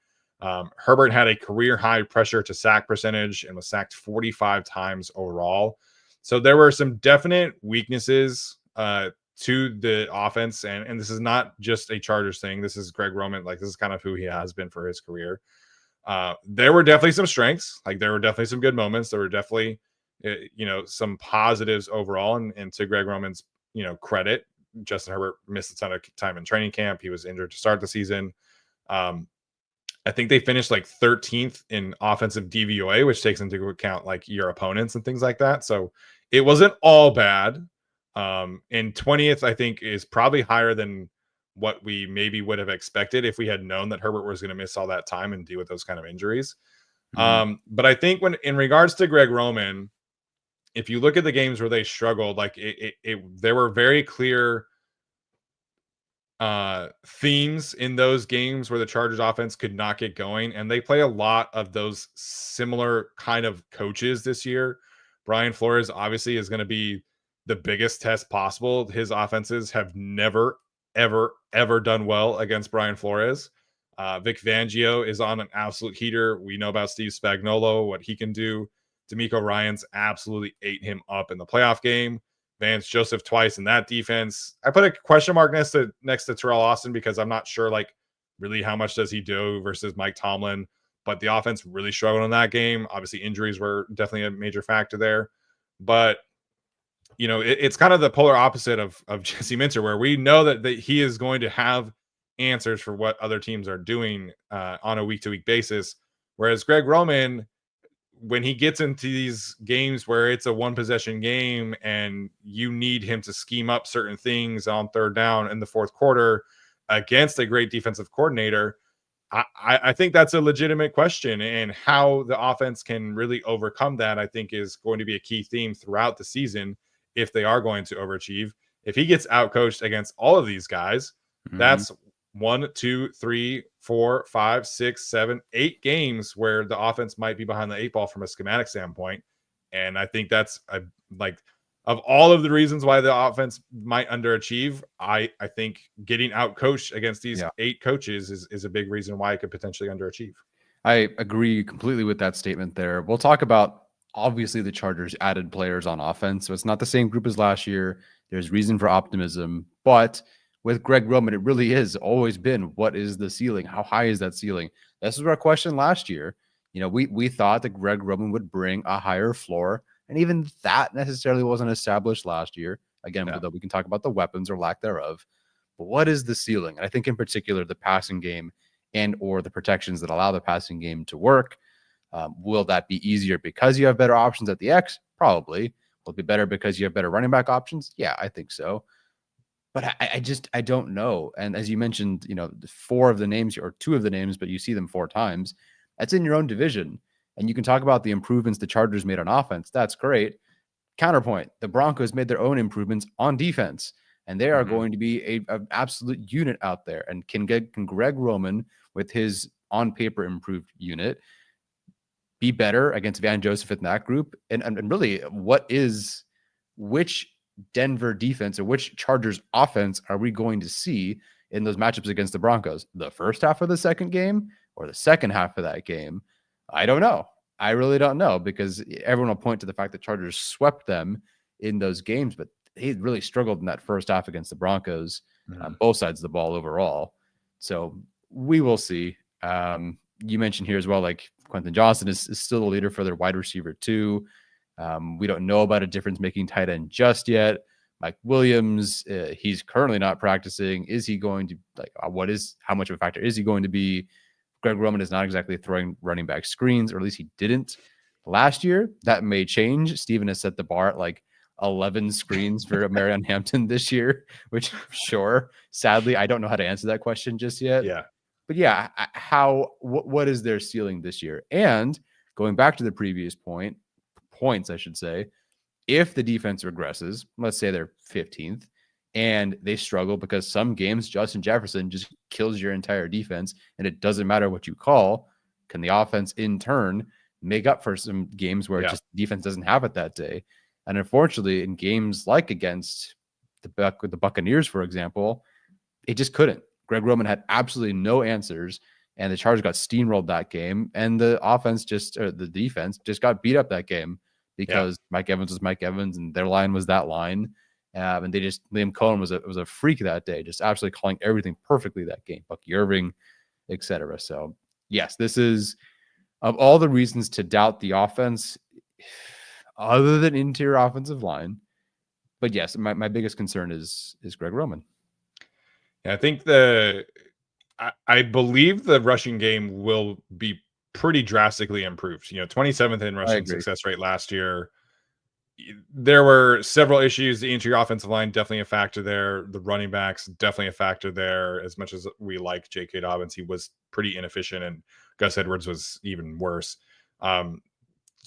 Herbert had a career high pressure to sack percentage and was sacked 45 times overall. So there were some definite weaknesses to the offense. And this is not just a Chargers thing. This is Greg Roman. This is kind of who he has been for his career. There were definitely some strengths. There were definitely some good moments. There were definitely, some positives overall. And to Greg Roman's, credit, Justin Herbert missed a ton of time in training camp. He was injured to start the season. I think they finished 13th in offensive DVOA, which takes into account your opponents and things like that. So it wasn't all bad. And 20th, I think, is probably higher than what we maybe would have expected if we had known that Herbert was going to miss all that time and deal with those kind of injuries. Mm-hmm. But I think in regards to Greg Roman, if you look at the games where they struggled, there were very clear themes in those games where the Chargers offense could not get going, and they play a lot of those similar kind of coaches this year. Brian Flores obviously is going to be the biggest test possible. His offenses have never, ever done well against Brian Flores. Vic Fangio is on an absolute heater. We know about Steve Spagnuolo, what he can do. D'Amico Ryans absolutely ate him up in the playoff game. Vance Joseph twice in that defense. I put a question mark next to Terrell Austin because I'm not sure, like, really how much does he do versus Mike Tomlin. But the offense really struggled in that game. Obviously, injuries were definitely a major factor there. But, you know, it's kind of the polar opposite of Jesse Minter, where we know that he is going to have answers for what other teams are doing on a week-to-week basis. Whereas Greg Roman, when he gets into these games where it's a one possession game and you need him to scheme up certain things on third down in the fourth quarter against a great defensive coordinator, I think that's a legitimate question, and how the offense can really overcome that, I think, is going to be a key theme throughout the season if they are going to overachieve. If he gets outcoached against all of these guys, that's 1, 2, 3, 4, 5, 6, 7, 8 games where the offense might be behind the 8 ball from a schematic standpoint. And I think that's of all of the reasons why the offense might underachieve, I think getting out coached against these 8 coaches is a big reason why it could potentially underachieve. I agree completely with that statement there. We'll talk about, obviously, the Chargers added players on offense, so it's not the same group as last year. There's reason for optimism, but with Greg Roman, it really is always been, what is the ceiling? How high is that ceiling? This was our question last year. You know, we thought that Greg Roman would bring a higher floor, and even that necessarily wasn't established last year. Again, though we can talk about the weapons or lack thereof. But what is the ceiling? And I think in particular the passing game and or the protections that allow the passing game to work. Will that be easier because you have better options at the X? Probably. Will it be better because you have better running back options? Yeah, I think so. But I don't know. And as you mentioned, you know, 4 of the names or 2 of the names, but you see them 4 times. That's in your own division. And you can talk about the improvements the Chargers made on offense. That's great. Counterpoint, the Broncos made their own improvements on defense. And they are going to be an absolute unit out there. And can Greg Roman, with his on paper improved unit, be better against Van Joseph in that group? And really, which Denver defense or which Chargers offense are we going to see in those matchups against the Broncos? The first half of the second game or the second half of that game? I don't know. I really don't know, because everyone will point to the fact that Chargers swept them in those games, but they really struggled in that first half against the Broncos on both sides of the ball overall. So we will see. You mentioned here as well, like Quentin Johnson is still the leader for their wide receiver too. We don't know about a difference-making tight end just yet. Mike Williams, he's currently not practicing. Is he going to, how much of a factor is he going to be? Greg Roman is not exactly throwing running back screens, or at least he didn't last year. That may change. Steven has set the bar at like 11 screens for Marion Hampton this year, which sure. Sadly, I don't know how to answer that question just yet. Yeah. But yeah, what is their ceiling this year? And going back to the previous points, I should say, if the defense regresses, let's say they're 15th, and they struggle because some games Justin Jefferson just kills your entire defense, and it doesn't matter what you call, can the offense in turn make up for some games where just defense doesn't have it that day? And unfortunately, in games like against the Buccaneers, for example, it just couldn't. Greg Roman had absolutely no answers, and the Chargers got steamrolled that game, and the defense just got beat up that game because Mike Evans was Mike Evans, and their line was that line. And Liam Cohen was a freak that day, just absolutely calling everything perfectly that game. Bucky Irving, etc. So yes, this is, of all the reasons to doubt the offense, other than interior offensive line. But yes, my biggest concern is Greg Roman. Yeah, I think I believe the rushing game will be pretty drastically improved. 27th in rushing success rate last year. There were several issues. The interior offensive line definitely a factor there. The running backs definitely a factor there. As much as we like J.K. Dobbins, he was pretty inefficient, and Gus Edwards was even worse.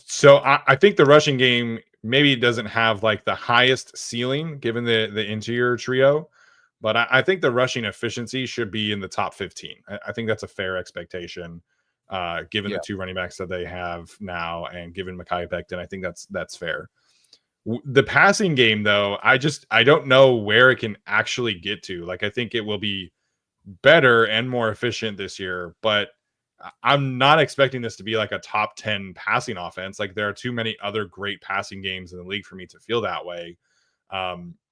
So I think the rushing game maybe doesn't have like the highest ceiling given the interior trio, but I think the rushing efficiency should be in the top 15. I think that's a fair expectation, given Yeah. the 2 running backs that they have now, and given Mekhi Becton. I think that's fair. The passing game, though, I don't know where it can actually get to. Like, I think it will be better and more efficient this year, but I'm not expecting this to be like a top 10 passing offense. Like, there are too many other great passing games in the league for me to feel that way.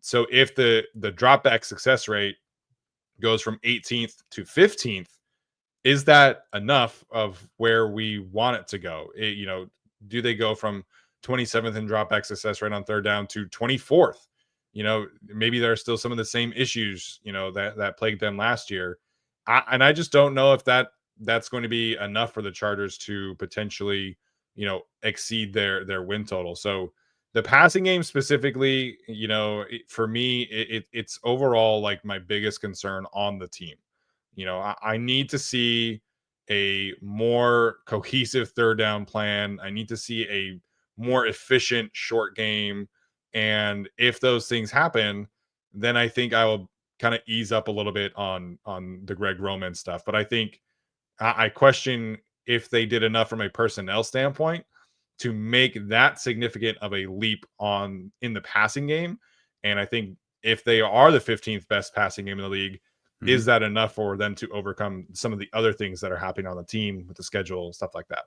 So if the drop back success rate goes from 18th to 15th, is that enough of where we want it to go? Do they go from 27th in drop back success rate on third down to 24th? Maybe there are still some of the same issues, that plagued them last year. I just don't know if that's going to be enough for the Chargers to potentially, exceed their win total. So the passing game specifically, for me, it's overall like my biggest concern on the team. I need to see a more cohesive third down plan. I need to see a more efficient short game. And if those things happen, then I think I will kind of ease up a little bit on the Greg Roman stuff. But I think I question if they did enough from a personnel standpoint to make that significant of a leap in the passing game. And I think if they are the 15th best passing game in the league, is that enough for them to overcome some of the other things that are happening on the team with the schedule, stuff like that?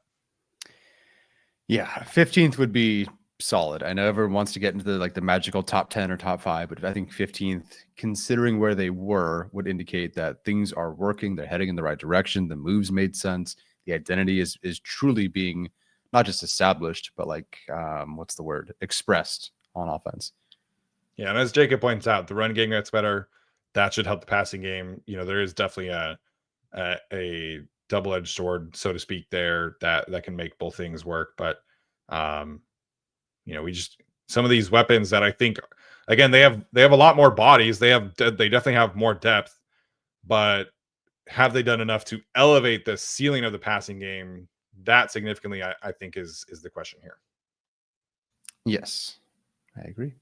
Yeah, 15th would be solid. I know everyone wants to get into the magical top 10 or top 5, but I think 15th, considering where they were, would indicate that things are working. They're heading in the right direction. The moves made sense. The identity is truly being not just established, but what's the word? Expressed on offense. Yeah, and as Jacob points out, the run game gets better. That should help the passing game. There is definitely a double-edged sword, so to speak, there that can make both things work. But we just, some of these weapons that I think, again, they have a lot more bodies. They definitely have more depth, but have they done enough to elevate the ceiling of the passing game that significantly? I think is the question here. Yes, I agree.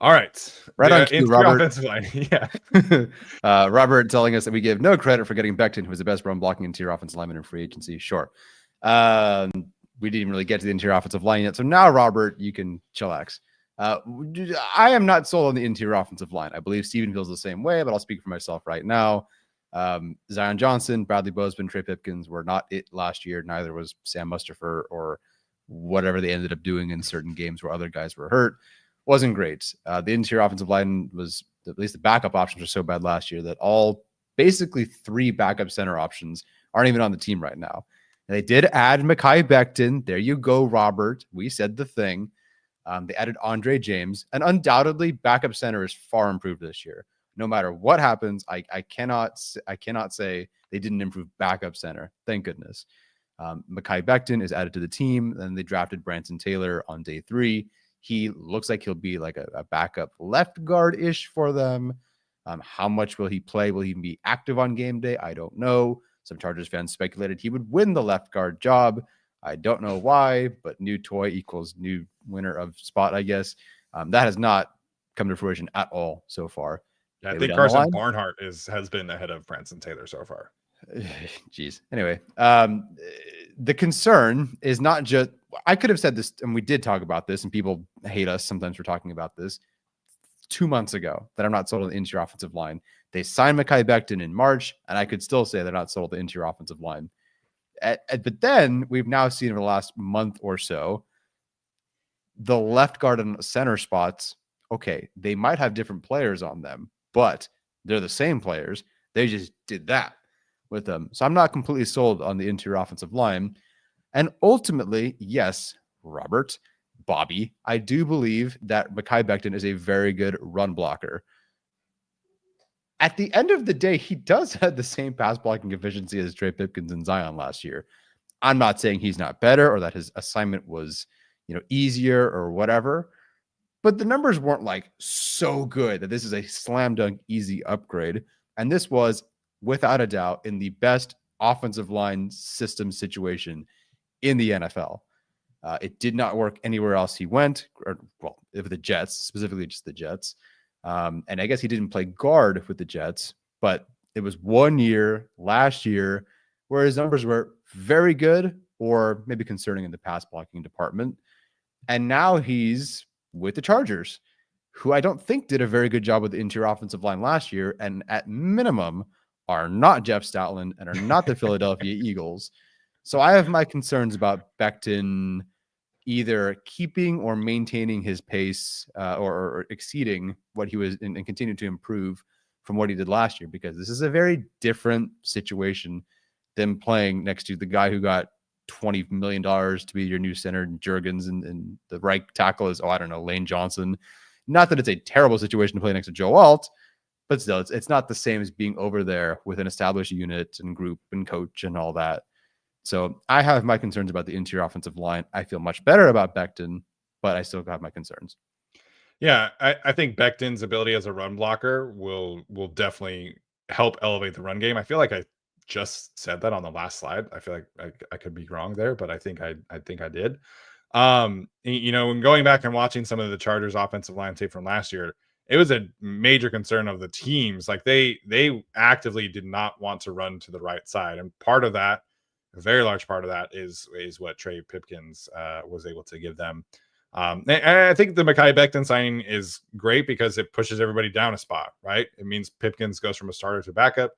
All right. Right on cue, Robert. Offensive line. Yeah. Robert telling us that we give no credit for getting Becton, who was the best run blocking interior offensive lineman in free agency. Sure. We didn't really get to the interior offensive line yet. So now, Robert, you can chillax. I am not sold on the interior offensive line. I believe Steven feels the same way, but I'll speak for myself right now. Zion Johnson, Bradley Bozeman, Trey Pipkins were not it last year. Neither was Sam Mustipher or whatever they ended up doing in certain games where other guys were hurt. Wasn't great. The interior offensive line was, at least the backup options were so bad last year that basically 3 backup center options aren't even on the team right now. And they did add Mekhi Becton. There you go, Robert. We said the thing. They added Andre James, and undoubtedly backup center is far improved this year. No matter what happens, I cannot say they didn't improve backup center. Thank goodness. Mekhi Becton is added to the team. Then they drafted Branson Taylor on day 3. He looks like he'll be like a backup left guard-ish for them. How much will he play? Will he be active on game day? I don't know. Some Chargers fans speculated he would win the left guard job. I don't know why, but new toy equals new winner of spot, I guess. That has not come to fruition at all so far. Yeah, I think Carson Barnhart has been ahead of Branson Taylor so far. Jeez. Anyway, the concern is not just, I could have said this, and we did talk about this, and people hate us sometimes for talking about this 2 months ago, that I'm not sold on the interior offensive line. They signed Mekhi Becton in March, and I could still say they're not sold on the interior offensive line. But then we've now seen over the last month or so, the left guard and center spots, okay, they might have different players on them, but they're the same players. They just did that with them. So I'm not completely sold on the interior offensive line. And ultimately, yes, Robert, Bobby, I do believe that Mekhi Becton is a very good run blocker. At the end of the day, he does have the same pass blocking efficiency as Trey Pipkins and Zion last year. I'm not saying he's not better or that his assignment was, easier or whatever, but the numbers weren't like so good that this is a slam dunk easy upgrade. And this was, without a doubt, in the best offensive line system situation in the NFL. It did not work anywhere else he went, if the Jets, specifically just the Jets. And I guess he didn't play guard with the Jets, but it was 1 year last year where his numbers were very good or maybe concerning in the pass blocking department. And now he's with the Chargers, who I don't think did a very good job with the interior offensive line last year, and at minimum are not Jeff Stoutland and are not the Philadelphia Eagles. So I have my concerns about Becton either keeping or maintaining his pace or exceeding what he was and continue to improve from what he did last year, because this is a very different situation than playing next to the guy who got $20 million to be your new center, Jurgens, and the right tackle is, I don't know, Lane Johnson. Not that it's a terrible situation to play next to Joe Alt, but still, it's not the same as being over there with an established unit and group and coach and all that. So I have my concerns about the interior offensive line. I feel much better about Becton, but I still have my concerns. Yeah, I think Becton's ability as a run blocker will definitely help elevate the run game. I feel like I just said that on the last slide. I feel like I could be wrong there, but I think I did. When going back and watching some of the Chargers offensive line tape from last year, it was a major concern of the teams. Like they actively did not want to run to the right side, and part of that, a very large part of that, is what Trey Pipkins was able to give them. And I think the Mekhi Becton signing is great because it pushes everybody down a spot, right? It means Pipkins goes from a starter to backup.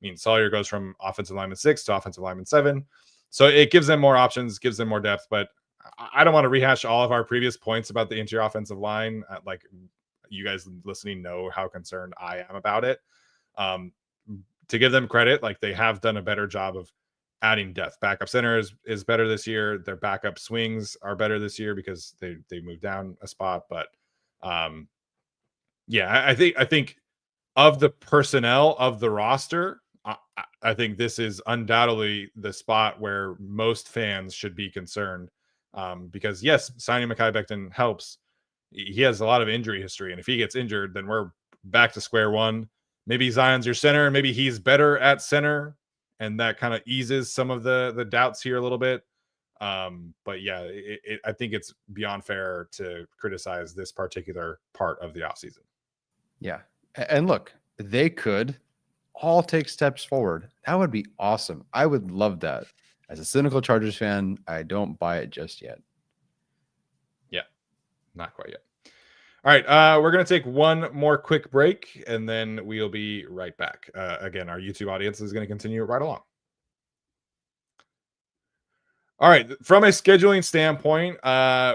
It means Sawyer goes from offensive lineman 6 to offensive lineman 7. So it gives them more options, gives them more depth. But I don't want to rehash all of our previous points about the interior offensive line. Like, you guys listening know how concerned I am about it. To give them credit, like, they have done a better job of adding depth. Backup center is better this year. Their backup swings are better this year because they moved down a spot. But I think of the personnel of the roster, I think this is undoubtedly the spot where most fans should be concerned. Because yes, signing Mekhi Becton helps. He has a lot of injury history, and if he gets injured, then we're back to square one. Maybe Zion's your center, and maybe he's better at center, and that kind of eases some of the doubts here a little bit. But yeah, I think it's beyond fair to criticize this particular part of the offseason. Yeah. And look, they could all take steps forward. That would be awesome. I would love that. As a cynical Chargers fan, I don't buy it just yet. Yeah, not quite yet. All right, we're going to take one more quick break, and then we'll be right back. Again, our YouTube audience is going to continue right along. All right, from a scheduling standpoint,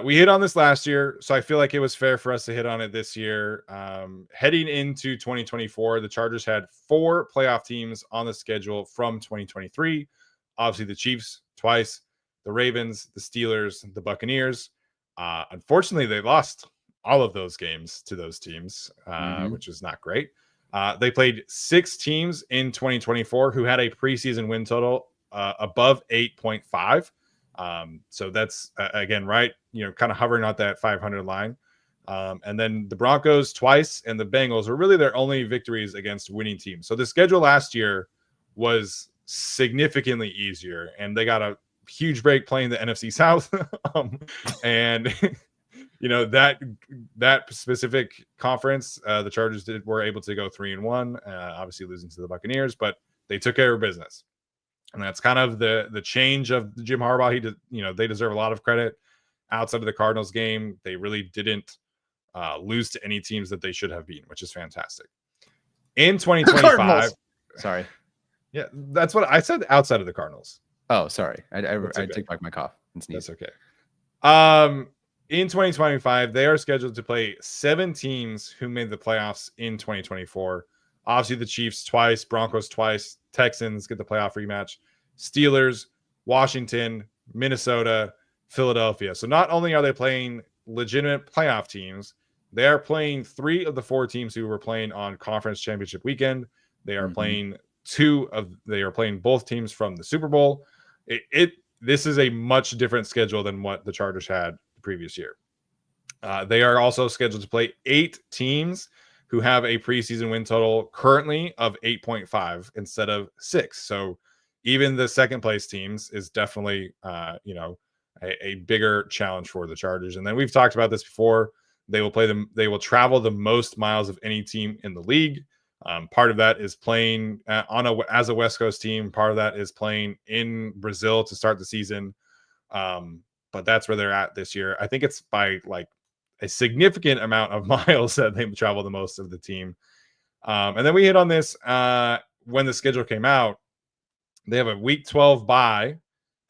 we hit on this last year, so I feel like it was fair for us to hit on it this year. Heading into 2024, the Chargers had 4 playoff teams on the schedule from 2023. Obviously, the Chiefs twice, the Ravens, the Steelers, the Buccaneers. Unfortunately, they lost all of those games to those teams, which is not great. They played 6 teams in 2024 who had a preseason win total above 8.5. So that's again, right, kind of hovering at that 500 line. And then the Broncos twice and the Bengals are really their only victories against winning teams. So the schedule last year was significantly easier, and they got a huge break playing the NFC South. And that specific conference, the Chargers were able to go 3-1, obviously losing to the Buccaneers, but they took care of business. And that's kind of the change of Jim Harbaugh. They deserve a lot of credit. Outside of the Cardinals game, they really didn't lose to any teams that they should have beaten, which is fantastic. In 2025, sorry. Yeah, that's what I said. Outside of the Cardinals. Oh, sorry. I okay. take back my cough and sneeze. That's okay. In 2025, they are scheduled to play 7 teams who made the playoffs in 2024. Obviously, the Chiefs twice, Broncos twice, Texans get the playoff rematch, Steelers, Washington, Minnesota, Philadelphia. So not only are they playing legitimate playoff teams, they are playing 3 of the 4 teams who were playing on conference championship weekend. They are playing both teams from the Super Bowl. This is a much different schedule than what the Chargers had the previous year. They are also scheduled to play 8 teams who have a preseason win total currently of 8.5 instead of 6. So even the second place teams is definitely, a bigger challenge for the Chargers. And then we've talked about this before. They will travel the most miles of any team in the league. Part of that is playing as a West Coast team. Part of that is playing in Brazil to start the season. But that's where they're at this year. I think it's by like a significant amount of miles that they travel the most of the team. And then we hit on this when the schedule came out. They have a week 12 bye,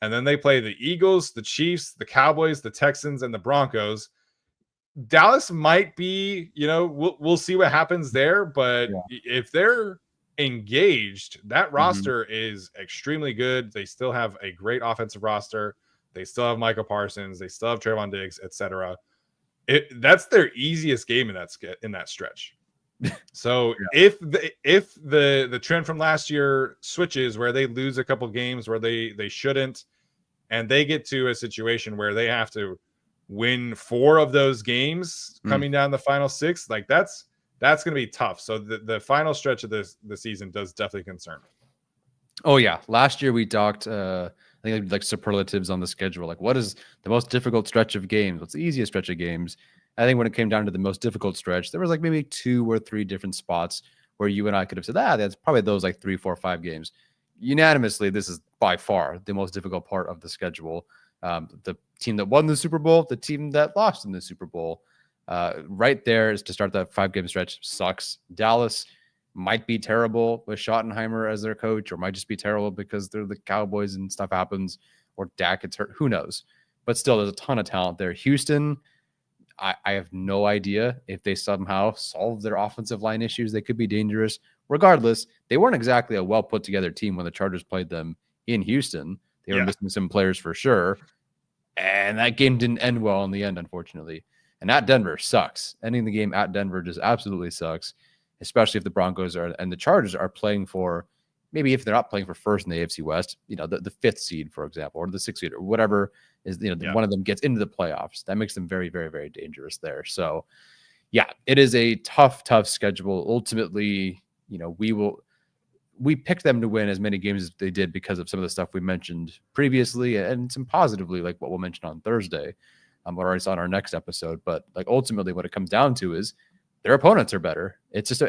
and then they play the Eagles, the Chiefs, the Cowboys, the Texans, and the Broncos. Dallas might be, we'll see what happens there. But if they're engaged, that roster is extremely good. They still have a great offensive roster. They still have Michael Parsons. They still have Trayvon Diggs, etc. That's their easiest game in that stretch. So if the trend from last year switches where they lose a couple games where they shouldn't, and they get to a situation where they have to win 4 of those games coming down the final 6, like that's going to be tough. So the final stretch of the season does definitely concern me. Oh yeah, last year we talked I think like superlatives on the schedule, like what is the most difficult stretch of games, what's the easiest stretch of games. I think when it came down to the most difficult stretch, there was like maybe 2 or 3 different spots where you and I could have said, that's probably those like 3, 4, 5 games. Unanimously, this is by far the most difficult part of the schedule. The team that won the Super Bowl, the team that lost in the Super Bowl, right there is to start that 5-game stretch sucks. Dallas might be terrible with Schottenheimer as their coach, or might just be terrible because they're the Cowboys and stuff happens, or Dak gets hurt. Who knows? But still, there's a ton of talent there. Houston, I have no idea if they somehow solve their offensive line issues. They could be dangerous. Regardless, they weren't exactly a well put together team when the Chargers played them in Houston. They were missing some players for sure. And that game didn't end well in the end, unfortunately. And at Denver sucks. Ending the game at Denver just absolutely sucks, especially if the Broncos and the Chargers are playing for, maybe if they're not playing for first in the AFC West, the 5th seed, for example, or the 6th seed, or whatever is, one of them gets into the playoffs. That makes them very, very, very dangerous there. So, yeah, it is a tough schedule. Ultimately, we picked them to win as many games as they did because of some of the stuff we mentioned previously, and some positively, like what we'll mention on Thursday. We're already on our next episode, but like ultimately what it comes down to is their opponents are better. It's just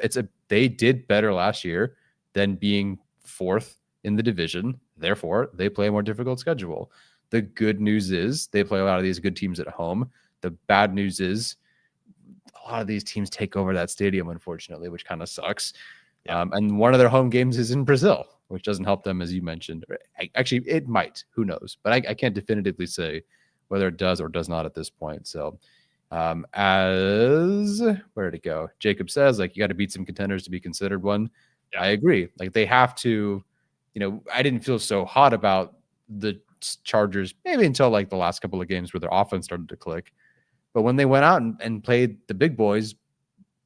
they did better last year than being 4th in the division. Therefore, they play a more difficult schedule. The good news is they play a lot of these good teams at home. The bad news is a lot of these teams take over that stadium, unfortunately, which kind of sucks. And one of their home games is in Brazil, which doesn't help them, as you mentioned. Actually, it might. Who knows? But I can't definitively say whether it does or does not at this point. So as where did it go? Jacob says, like, you got to beat some contenders to be considered one. Yeah. I agree. Like, they have to, I didn't feel so hot about the Chargers maybe until like the last couple of games where their offense started to click. But when they went out and played the big boys,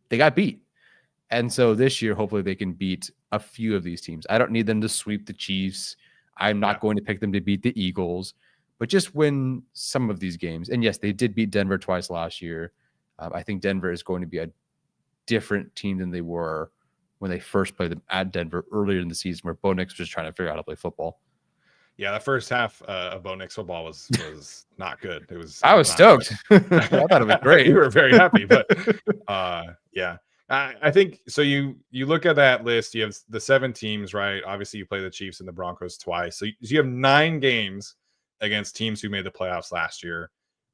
they got beat. And so this year, hopefully they can beat a few of these teams. I don't need them to sweep the Chiefs. I'm not going to pick them to beat the Eagles, but just win some of these games. And yes, they did beat Denver twice last year. I think Denver is going to be a different team than they were when they first played them at Denver earlier in the season, where Bo Nix was just trying to figure out how to play football. Yeah, the first half of Bo Nix football was not good. It was. I was stoked. I thought it was great. You were very happy, but yeah. I think so. You look at that list. You have the 7 teams, right? Obviously, you play the Chiefs and the Broncos twice, so you have 9 games against teams who made the playoffs last year.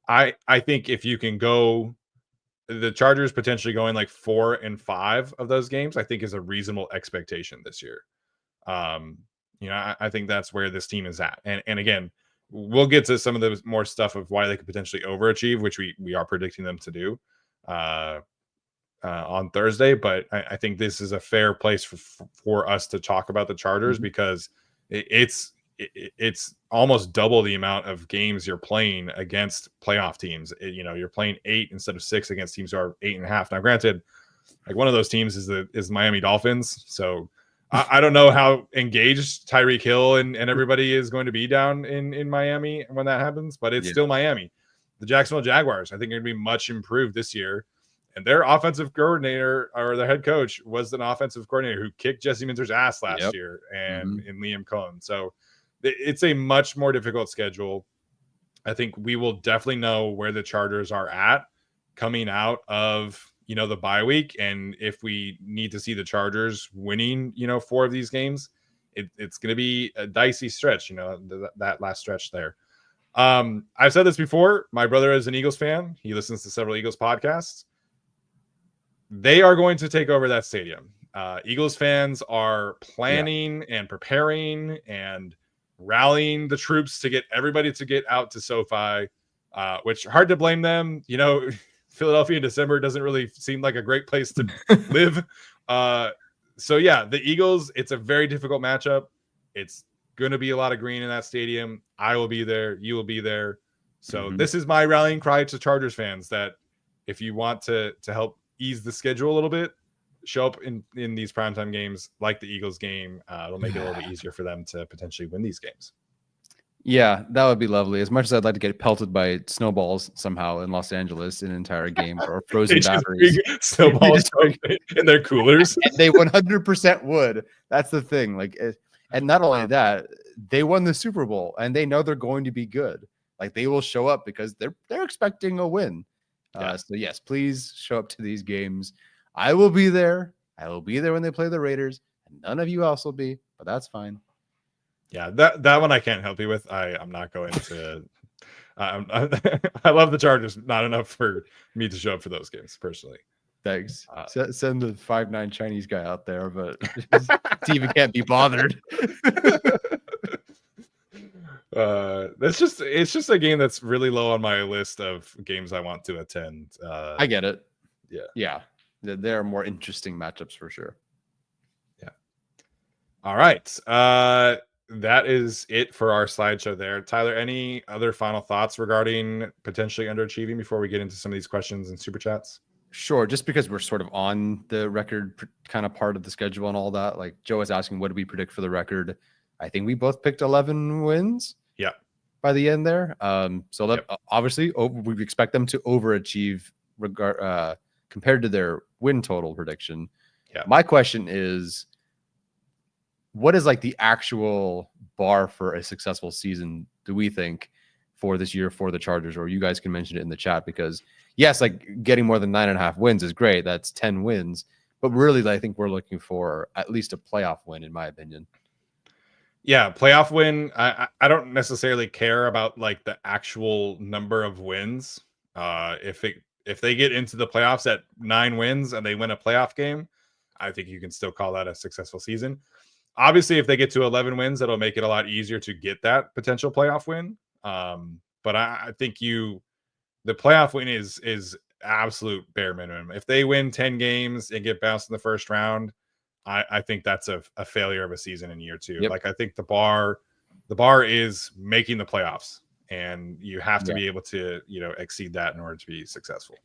I think if you can go, the Chargers potentially going like 4 and 5 of those games, I think is a reasonable expectation this year. I think that's where this team is at, and again, we'll get to some of the more stuff of why they could potentially overachieve, which we are predicting them to do. On Thursday, but I think this is a fair place for us to talk about the Chargers because it's almost double the amount of games you're playing against playoff teams. You're playing 8 instead of 6 against teams who are 8.5. Now, granted, like one of those teams is Miami Dolphins, so I don't know how engaged Tyreek Hill and everybody is going to be down in Miami when that happens, but it's still Miami. The Jacksonville Jaguars, I think, are going to be much improved this year. And their offensive coordinator, or their head coach, was an offensive coordinator who kicked Jesse Minter's ass last year, and in Liam Cohen. So it's a much more difficult schedule. I think we will definitely know where the Chargers are at coming out of, the bye week. And if we need to see the Chargers winning, 4 of these games, it's going to be a dicey stretch, that last stretch there. I've said this before. My brother is an Eagles fan. He listens to several Eagles podcasts. They are going to take over that stadium. Eagles fans are planning and preparing and rallying the troops to get everybody to get out to SoFi, which hard to blame them. Philadelphia in December doesn't really seem like a great place to live. So yeah, the Eagles, it's a very difficult matchup. It's going to be a lot of green in that stadium. I will be there. You will be there. So this is my rallying cry to Chargers fans, that if you want to help ease the schedule a little bit, show up in these primetime games like the Eagles game. It'll make it a little bit easier for them to potentially win these games. Yeah, that would be lovely. As much as I'd like to get pelted by snowballs somehow in Los Angeles in an entire game, or frozen batteries. Snowballs in their coolers. And they 100% would. That's the thing. And not only that, they won the Super Bowl and they know they're going to be good. Like, they will show up because they're expecting a win. So yes, please show up to these games. I will be there. I will be there when they play the Raiders, and none of you else will be, but that's fine. Yeah, that one I can't help you with. I'm not going to. I love the Chargers, not enough for me to show up for those games personally. Thanks. Send the 5'9" Chinese guy out there, but Steven can't be bothered. It's just a game that's really low on my list of games I want to attend. I get it. Yeah. There are more interesting matchups for sure. Yeah. All right. That is it for our slideshow there. Tyler, any other final thoughts regarding potentially underachieving before we get into some of these questions and super chats? Sure. Just because we're sort of on the record kind of part of the schedule and all that, like Joe was asking, what do we predict for the record? I think we both picked 11 wins. Yeah. By the end there. Obviously we expect them to overachieve compared to their win total prediction. Yeah. My question is, what is like the actual bar for a successful season, do we think, for this year for the Chargers? Or you guys can mention it in the chat, because yes, like getting more than 9.5 wins is great. That's 10 wins. But really, I think we're looking for at least a playoff win, in my opinion. Yeah, playoff win. I don't necessarily care about like the actual number of wins. If they get into the playoffs at 9 wins and they win a playoff game, I think you can still call that a successful season. Obviously, if they get to 11 wins, that'll make it a lot easier to get that potential playoff win. But I think the playoff win is absolute bare minimum. If they win 10 games and get bounced in the first round, I think that's a failure of a season in year 2. Yep. Like, I think the bar is making the playoffs, and you have to be able to, exceed that in order to be successful.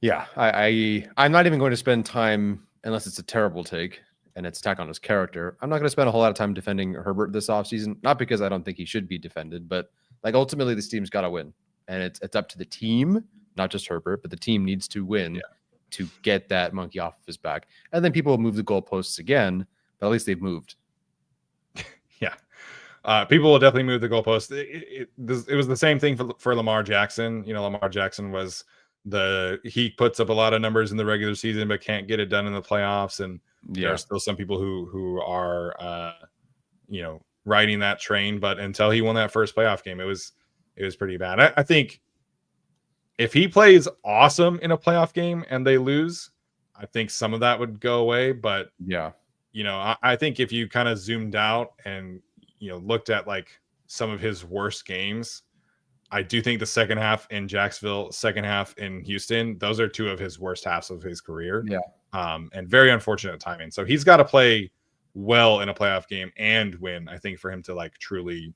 Yeah, I'm not even going to spend time, unless it's a terrible take and it's attack on his character. I'm not going to spend a whole lot of time defending Herbert this offseason, not because I don't think he should be defended, but like ultimately this team's got to win, and it's up to the team, not just Herbert, but the team needs to win to get that monkey off of his back. And then people will move the goalposts again, but at least they've moved. Yeah. People will definitely move the goalposts. It was the same thing for Lamar Jackson. Lamar Jackson he puts up a lot of numbers in the regular season, but can't get it done in the playoffs. And there are still some people who are, riding that train. But until he won that first playoff game, it was pretty bad. I think if he plays awesome in a playoff game and they lose, I think some of that would go away. But I think if you kind of zoomed out and looked at like some of his worst games, I do think the second half in Jacksonville, second half in Houston, those are 2 of his worst halves of his career. Yeah. And very unfortunate timing. So he's got to play well in a playoff game and win, I think, for him to like truly,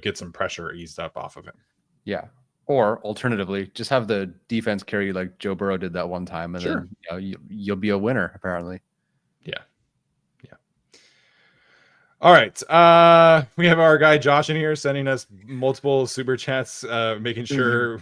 get some pressure eased up off of him. Yeah. Or alternatively, just have the defense carry you like Joe Burrow did that one time, and then you'll be a winner, apparently. Yeah. All right. We have our guy Josh in here sending us multiple super chats, making sure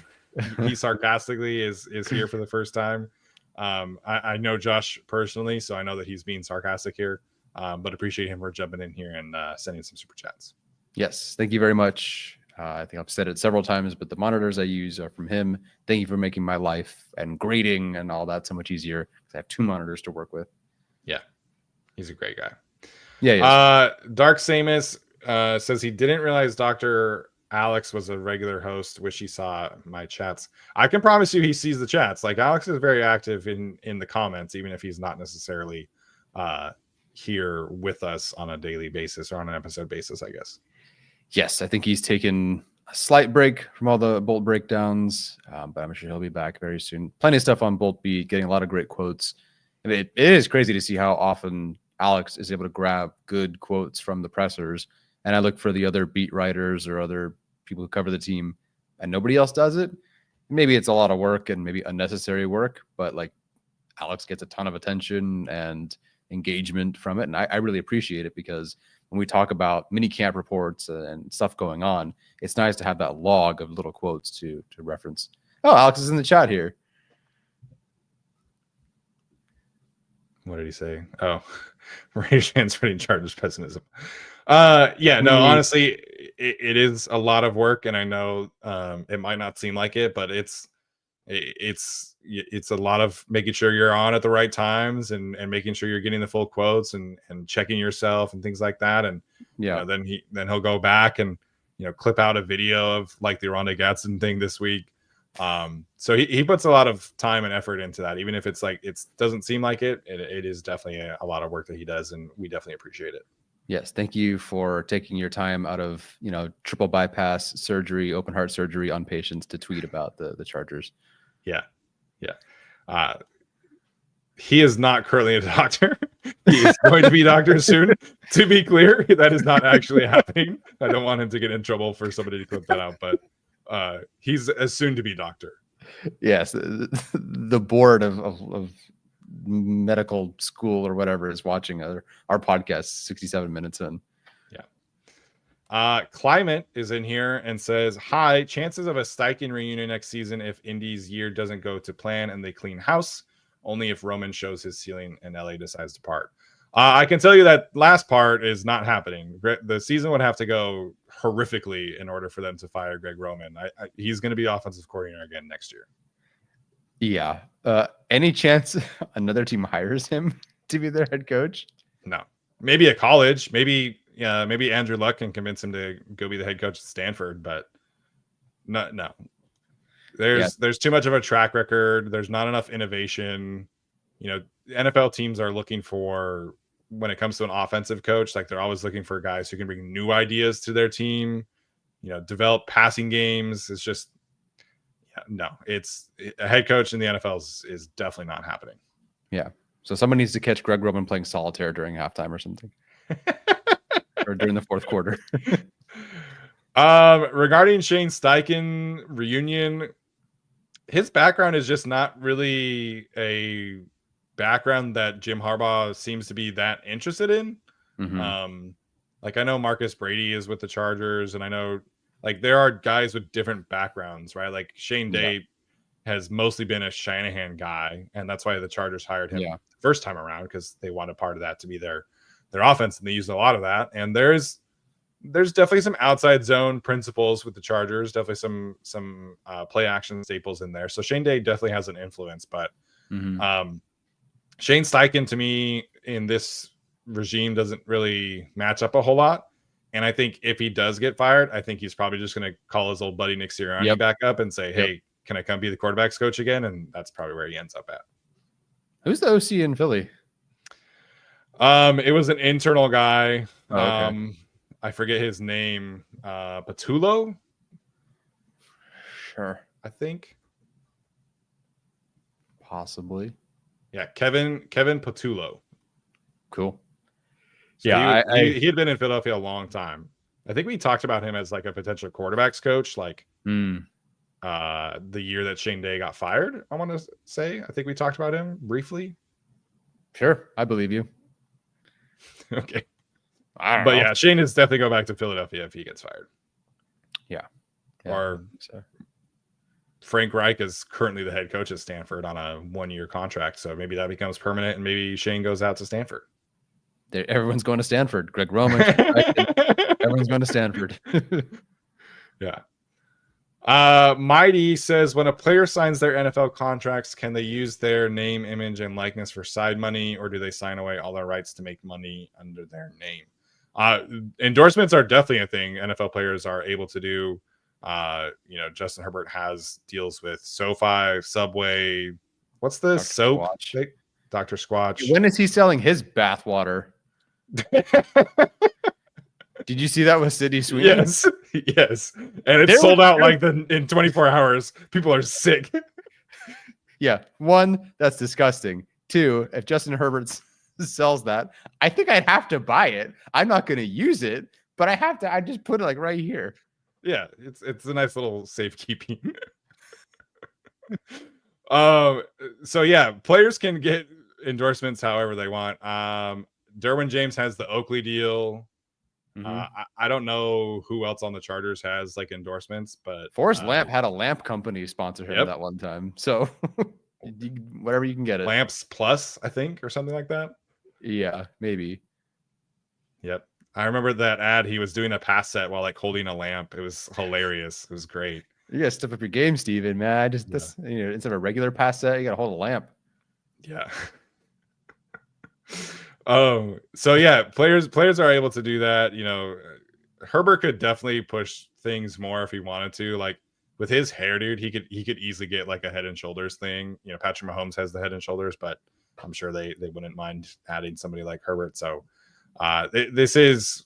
he sarcastically is here for the first time. I know Josh personally, so I know that he's being sarcastic here, but appreciate him for jumping in here and sending some super chats. Yes, thank you very much. I think I've said it several times, but the monitors I use are from him. Thank you for making my life and grading and all that so much easier, because I have 2 monitors to work with. Yeah, he's a great guy. Yeah. Dark Samus says he didn't realize Dr. Alex was a regular host. Wish he saw my chats. I can promise you he sees the chats. Like, Alex is very active in the comments, even if he's not necessarily here with us on a daily basis or on an episode basis, I guess. Yes, I think he's taken a slight break from all the Bolt breakdowns, but I'm sure he'll be back very soon. Plenty of stuff on Bolt Beat, getting a lot of great quotes. And it is crazy to see how often Alex is able to grab good quotes from the pressers. And I look for the other beat writers or other people who cover the team, and nobody else does it. Maybe it's a lot of work and maybe unnecessary work, but like, Alex gets a ton of attention and engagement from it. And I really appreciate it, because when we talk about mini camp reports and stuff going on, it's nice to have that log of little quotes to reference. Oh, Alex is in the chat here. What did he say? Oh, Rage spreading Chargers pessimism. Yeah, no, honestly, it is a lot of work, and I know it might not seem like it, but it's a lot of making sure you're on at the right times and making sure you're getting the full quotes and checking yourself and things like that. And yeah, then he'll go back and clip out a video of like the Rondé Gatson thing this week. So he puts a lot of time and effort into that, even if it's like it doesn't seem like it is definitely a lot of work that he does, and we definitely appreciate it. Yes, thank you for taking your time out of triple bypass surgery, open heart surgery on patients to tweet about the Chargers. Yeah. He is not currently a doctor. He is going to be a doctor soon. To be clear, that is not actually happening. I don't want him to get in trouble for somebody to clip that out, but he's a soon-to-be doctor. Yes, the board of medical school or whatever is watching our podcast 67 minutes in. Climate is in here and says, hi, chances of a Steichen reunion next season if Indy's year doesn't go to plan and they clean house, only if Roman shows his ceiling and LA decides to part. I can tell you that last part is not happening. The season would have to go horrifically in order for them to fire Greg Roman. He's going to be offensive coordinator again next year. Yeah. Any chance another team hires him to be their head coach? No. Maybe a college. Maybe Andrew Luck can convince him to go be the head coach at Stanford, but no. There's too much of a track record. There's not enough innovation. NFL teams are looking for, when it comes to an offensive coach, like they're always looking for guys who can bring new ideas to their team, develop passing games. It's just, it's a head coach in the NFL is definitely not happening. Yeah. So someone needs to catch Greg Roman playing solitaire during halftime or something. Or during the fourth quarter. Regarding Shane Steichen reunion, his background is just not really a background that Jim Harbaugh seems to be that interested in. Mm-hmm. Like I know Marcus Brady is with the Chargers, and I know like there are guys with different backgrounds, right? Like Shane Day has mostly been a Shanahan guy, and that's why the Chargers hired him first time around, because they wanted part of that to be their offense, and they used a lot of that. And there's definitely some outside zone principles with the Chargers, definitely some play action staples in there. So Shane Day definitely has an influence, but Shane Steichen to me in this regime doesn't really match up a whole lot. And I think if he does get fired, I think he's probably just going to call his old buddy Nick Sirianni back up and say, hey, can I come be the quarterback's coach again? And that's probably where he ends up at. Who's the OC in Philly? It was an internal guy. Oh, okay. I forget his name. Patullo? Sure. I think. Possibly. Yeah, Kevin Patullo. Cool. So yeah, he had been in Philadelphia a long time. I think we talked about him as like a potential quarterbacks coach, like the year that Shane Day got fired. I want to say, I think we talked about him briefly. Sure, I believe you. Okay, but yeah, Shane is definitely go back to Philadelphia if he gets fired. Yeah. Or Frank Reich is currently the head coach at Stanford on a 1-year contract, so maybe that becomes permanent, and maybe Shane goes out to Stanford. Everyone's going to Stanford. Greg Roman. Everyone's going to Stanford. Yeah. Mighty says, when a player signs their NFL contracts, can they use their name, image, and likeness for side money, or do they sign away all their rights to make money under their name? Endorsements are definitely a thing NFL players are able to do. Justin Herbert has deals with SoFi, Subway. What's the Dr. soap? Squatch. Dr. Squatch. When is he selling his bathwater? Did you see that with City Sweeney? Yes. And it's sold out like in 24 hours. People are sick. Yeah. One, that's disgusting. Two, if Justin Herbert sells that, I think I'd have to buy it. I'm not going to use it, but I just put it like right here. Yeah, it's a nice little safekeeping. So yeah, players can get endorsements however they want. Derwin James has the Oakley deal. I don't know who else on the Chargers has like endorsements, but Forrest Lamp had a lamp company sponsor him that one time. So whatever you can get it. Lamps Plus, I think, or something like that. Yeah, maybe. Yep. I remember that ad. He was doing a pass set while like holding a lamp. It was hilarious. It was great. You gotta step up your game, Steven, man. Instead of a regular pass set, you gotta hold a lamp. Yeah. So yeah, players are able to do that. Herbert could definitely push things more if he wanted to. Like with his hair, dude, he could easily get like a Head and Shoulders thing. Patrick Mahomes has the Head and Shoulders, but I'm sure they wouldn't mind adding somebody like Herbert. So this is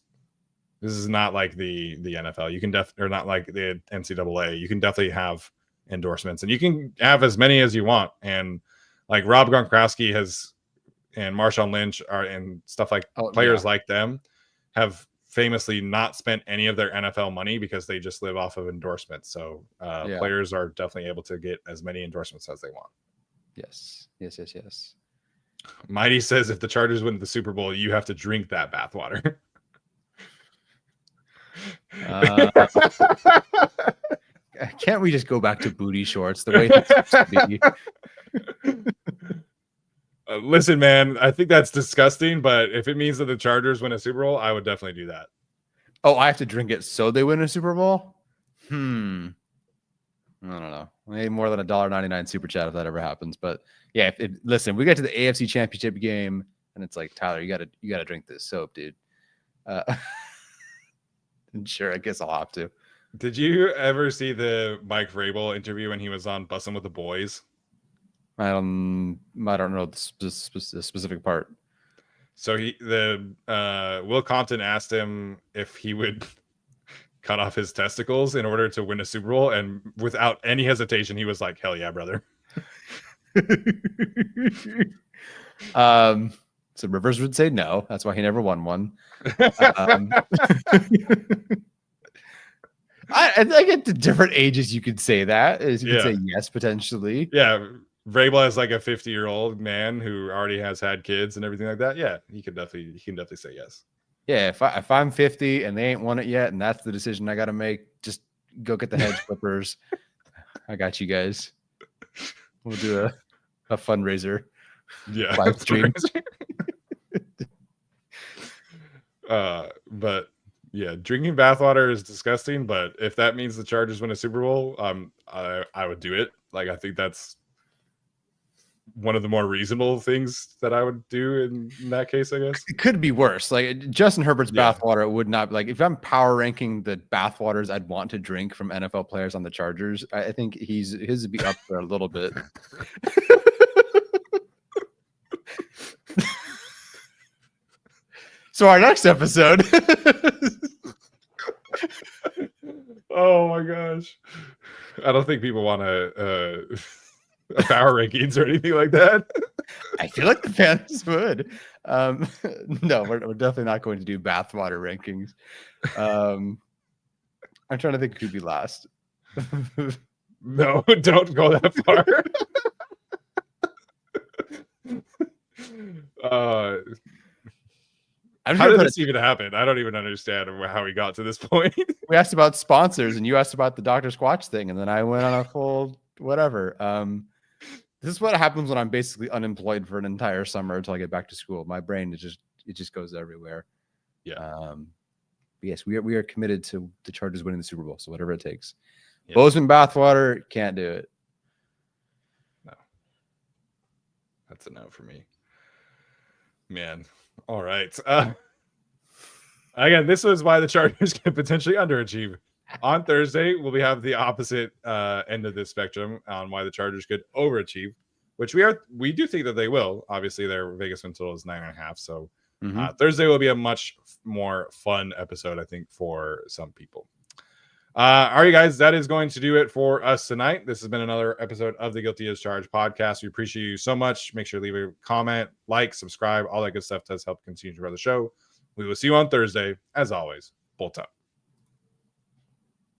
not like the NFL. You can or not like the NCAA. You can definitely have endorsements, and you can have as many as you want. And like Rob Gronkowski has, and Marshawn Lynch are, and stuff like players like them have famously not spent any of their NFL money because they just live off of endorsements. So players are definitely able to get as many endorsements as they want. Yes. Mighty says if the Chargers win the Super Bowl, you have to drink that bathwater. Can't we just go back to booty shorts the way it's supposed to be? Listen, man, I think that's disgusting, but if it means that the Chargers win a Super Bowl, I would definitely do that. Oh, I have to drink it so they win a Super Bowl? I don't know. Maybe more than $1.99 super chat if that ever happens. But yeah, listen, we get to the AFC Championship game and it's like, Tyler, you gotta drink this soap, dude. Sure, I guess I'll have to. Did you ever see the Mike Vrabel interview when he was on Bussin' with the Boys? I don't know the specific part. So Will Compton asked him if he would cut off his testicles in order to win a Super Bowl, and without any hesitation, he was like, "Hell yeah, brother." So Rivers would say no. That's why he never won one. I think at the different ages you could say that. You could say yes, potentially. Yeah. Vrabel is like a 50-year-old man who already has had kids and everything like that. Yeah, he can definitely say yes. Yeah, if I'm 50 and they ain't won it yet, and that's the decision I got to make, just go get the hedge clippers. I got you guys. We'll do a fundraiser. Yeah, live stream. But yeah, drinking bathwater is disgusting. But if that means the Chargers win a Super Bowl, I would do it. Like I think that's one of the more reasonable things that I would do in that case, I guess. It could be worse. Like Justin Herbert's bathwater would not like if I'm power ranking the bathwaters I'd want to drink from NFL players on the Chargers. I think his would be up there a little bit. So our next episode. Oh my gosh. I don't think people want to power rankings or anything like that. I feel like the fans would. No, we're definitely not going to do bathwater rankings. I'm trying to think who'd be last. No, don't go that far. How did this even happen? I don't even understand how we got to this point. We asked about sponsors, and you asked about the Dr. Squatch thing, and then I went on a full whatever. This is what happens when I'm basically unemployed for an entire summer until I get back to school. My brain it just goes everywhere. Yeah. But yes, we are committed to the Chargers winning the Super Bowl. So whatever it takes. Yeah. Bozeman bathwater, can't do it. No. That's a no for me. Man. All right. Again, this was why the Chargers can potentially underachieve. On Thursday, we'll have the opposite end of this spectrum on why the Chargers could overachieve, which we do think that they will. Obviously, their Vegas win total is 9.5. So Thursday will be a much more fun episode, I think, for some people. All right, guys, that is going to do it for us tonight. This has been another episode of the Guilty as Charged podcast. We appreciate you so much. Make sure to leave a comment, like, subscribe. All that good stuff does help continue to run the show. We will see you on Thursday. As always, bolt up.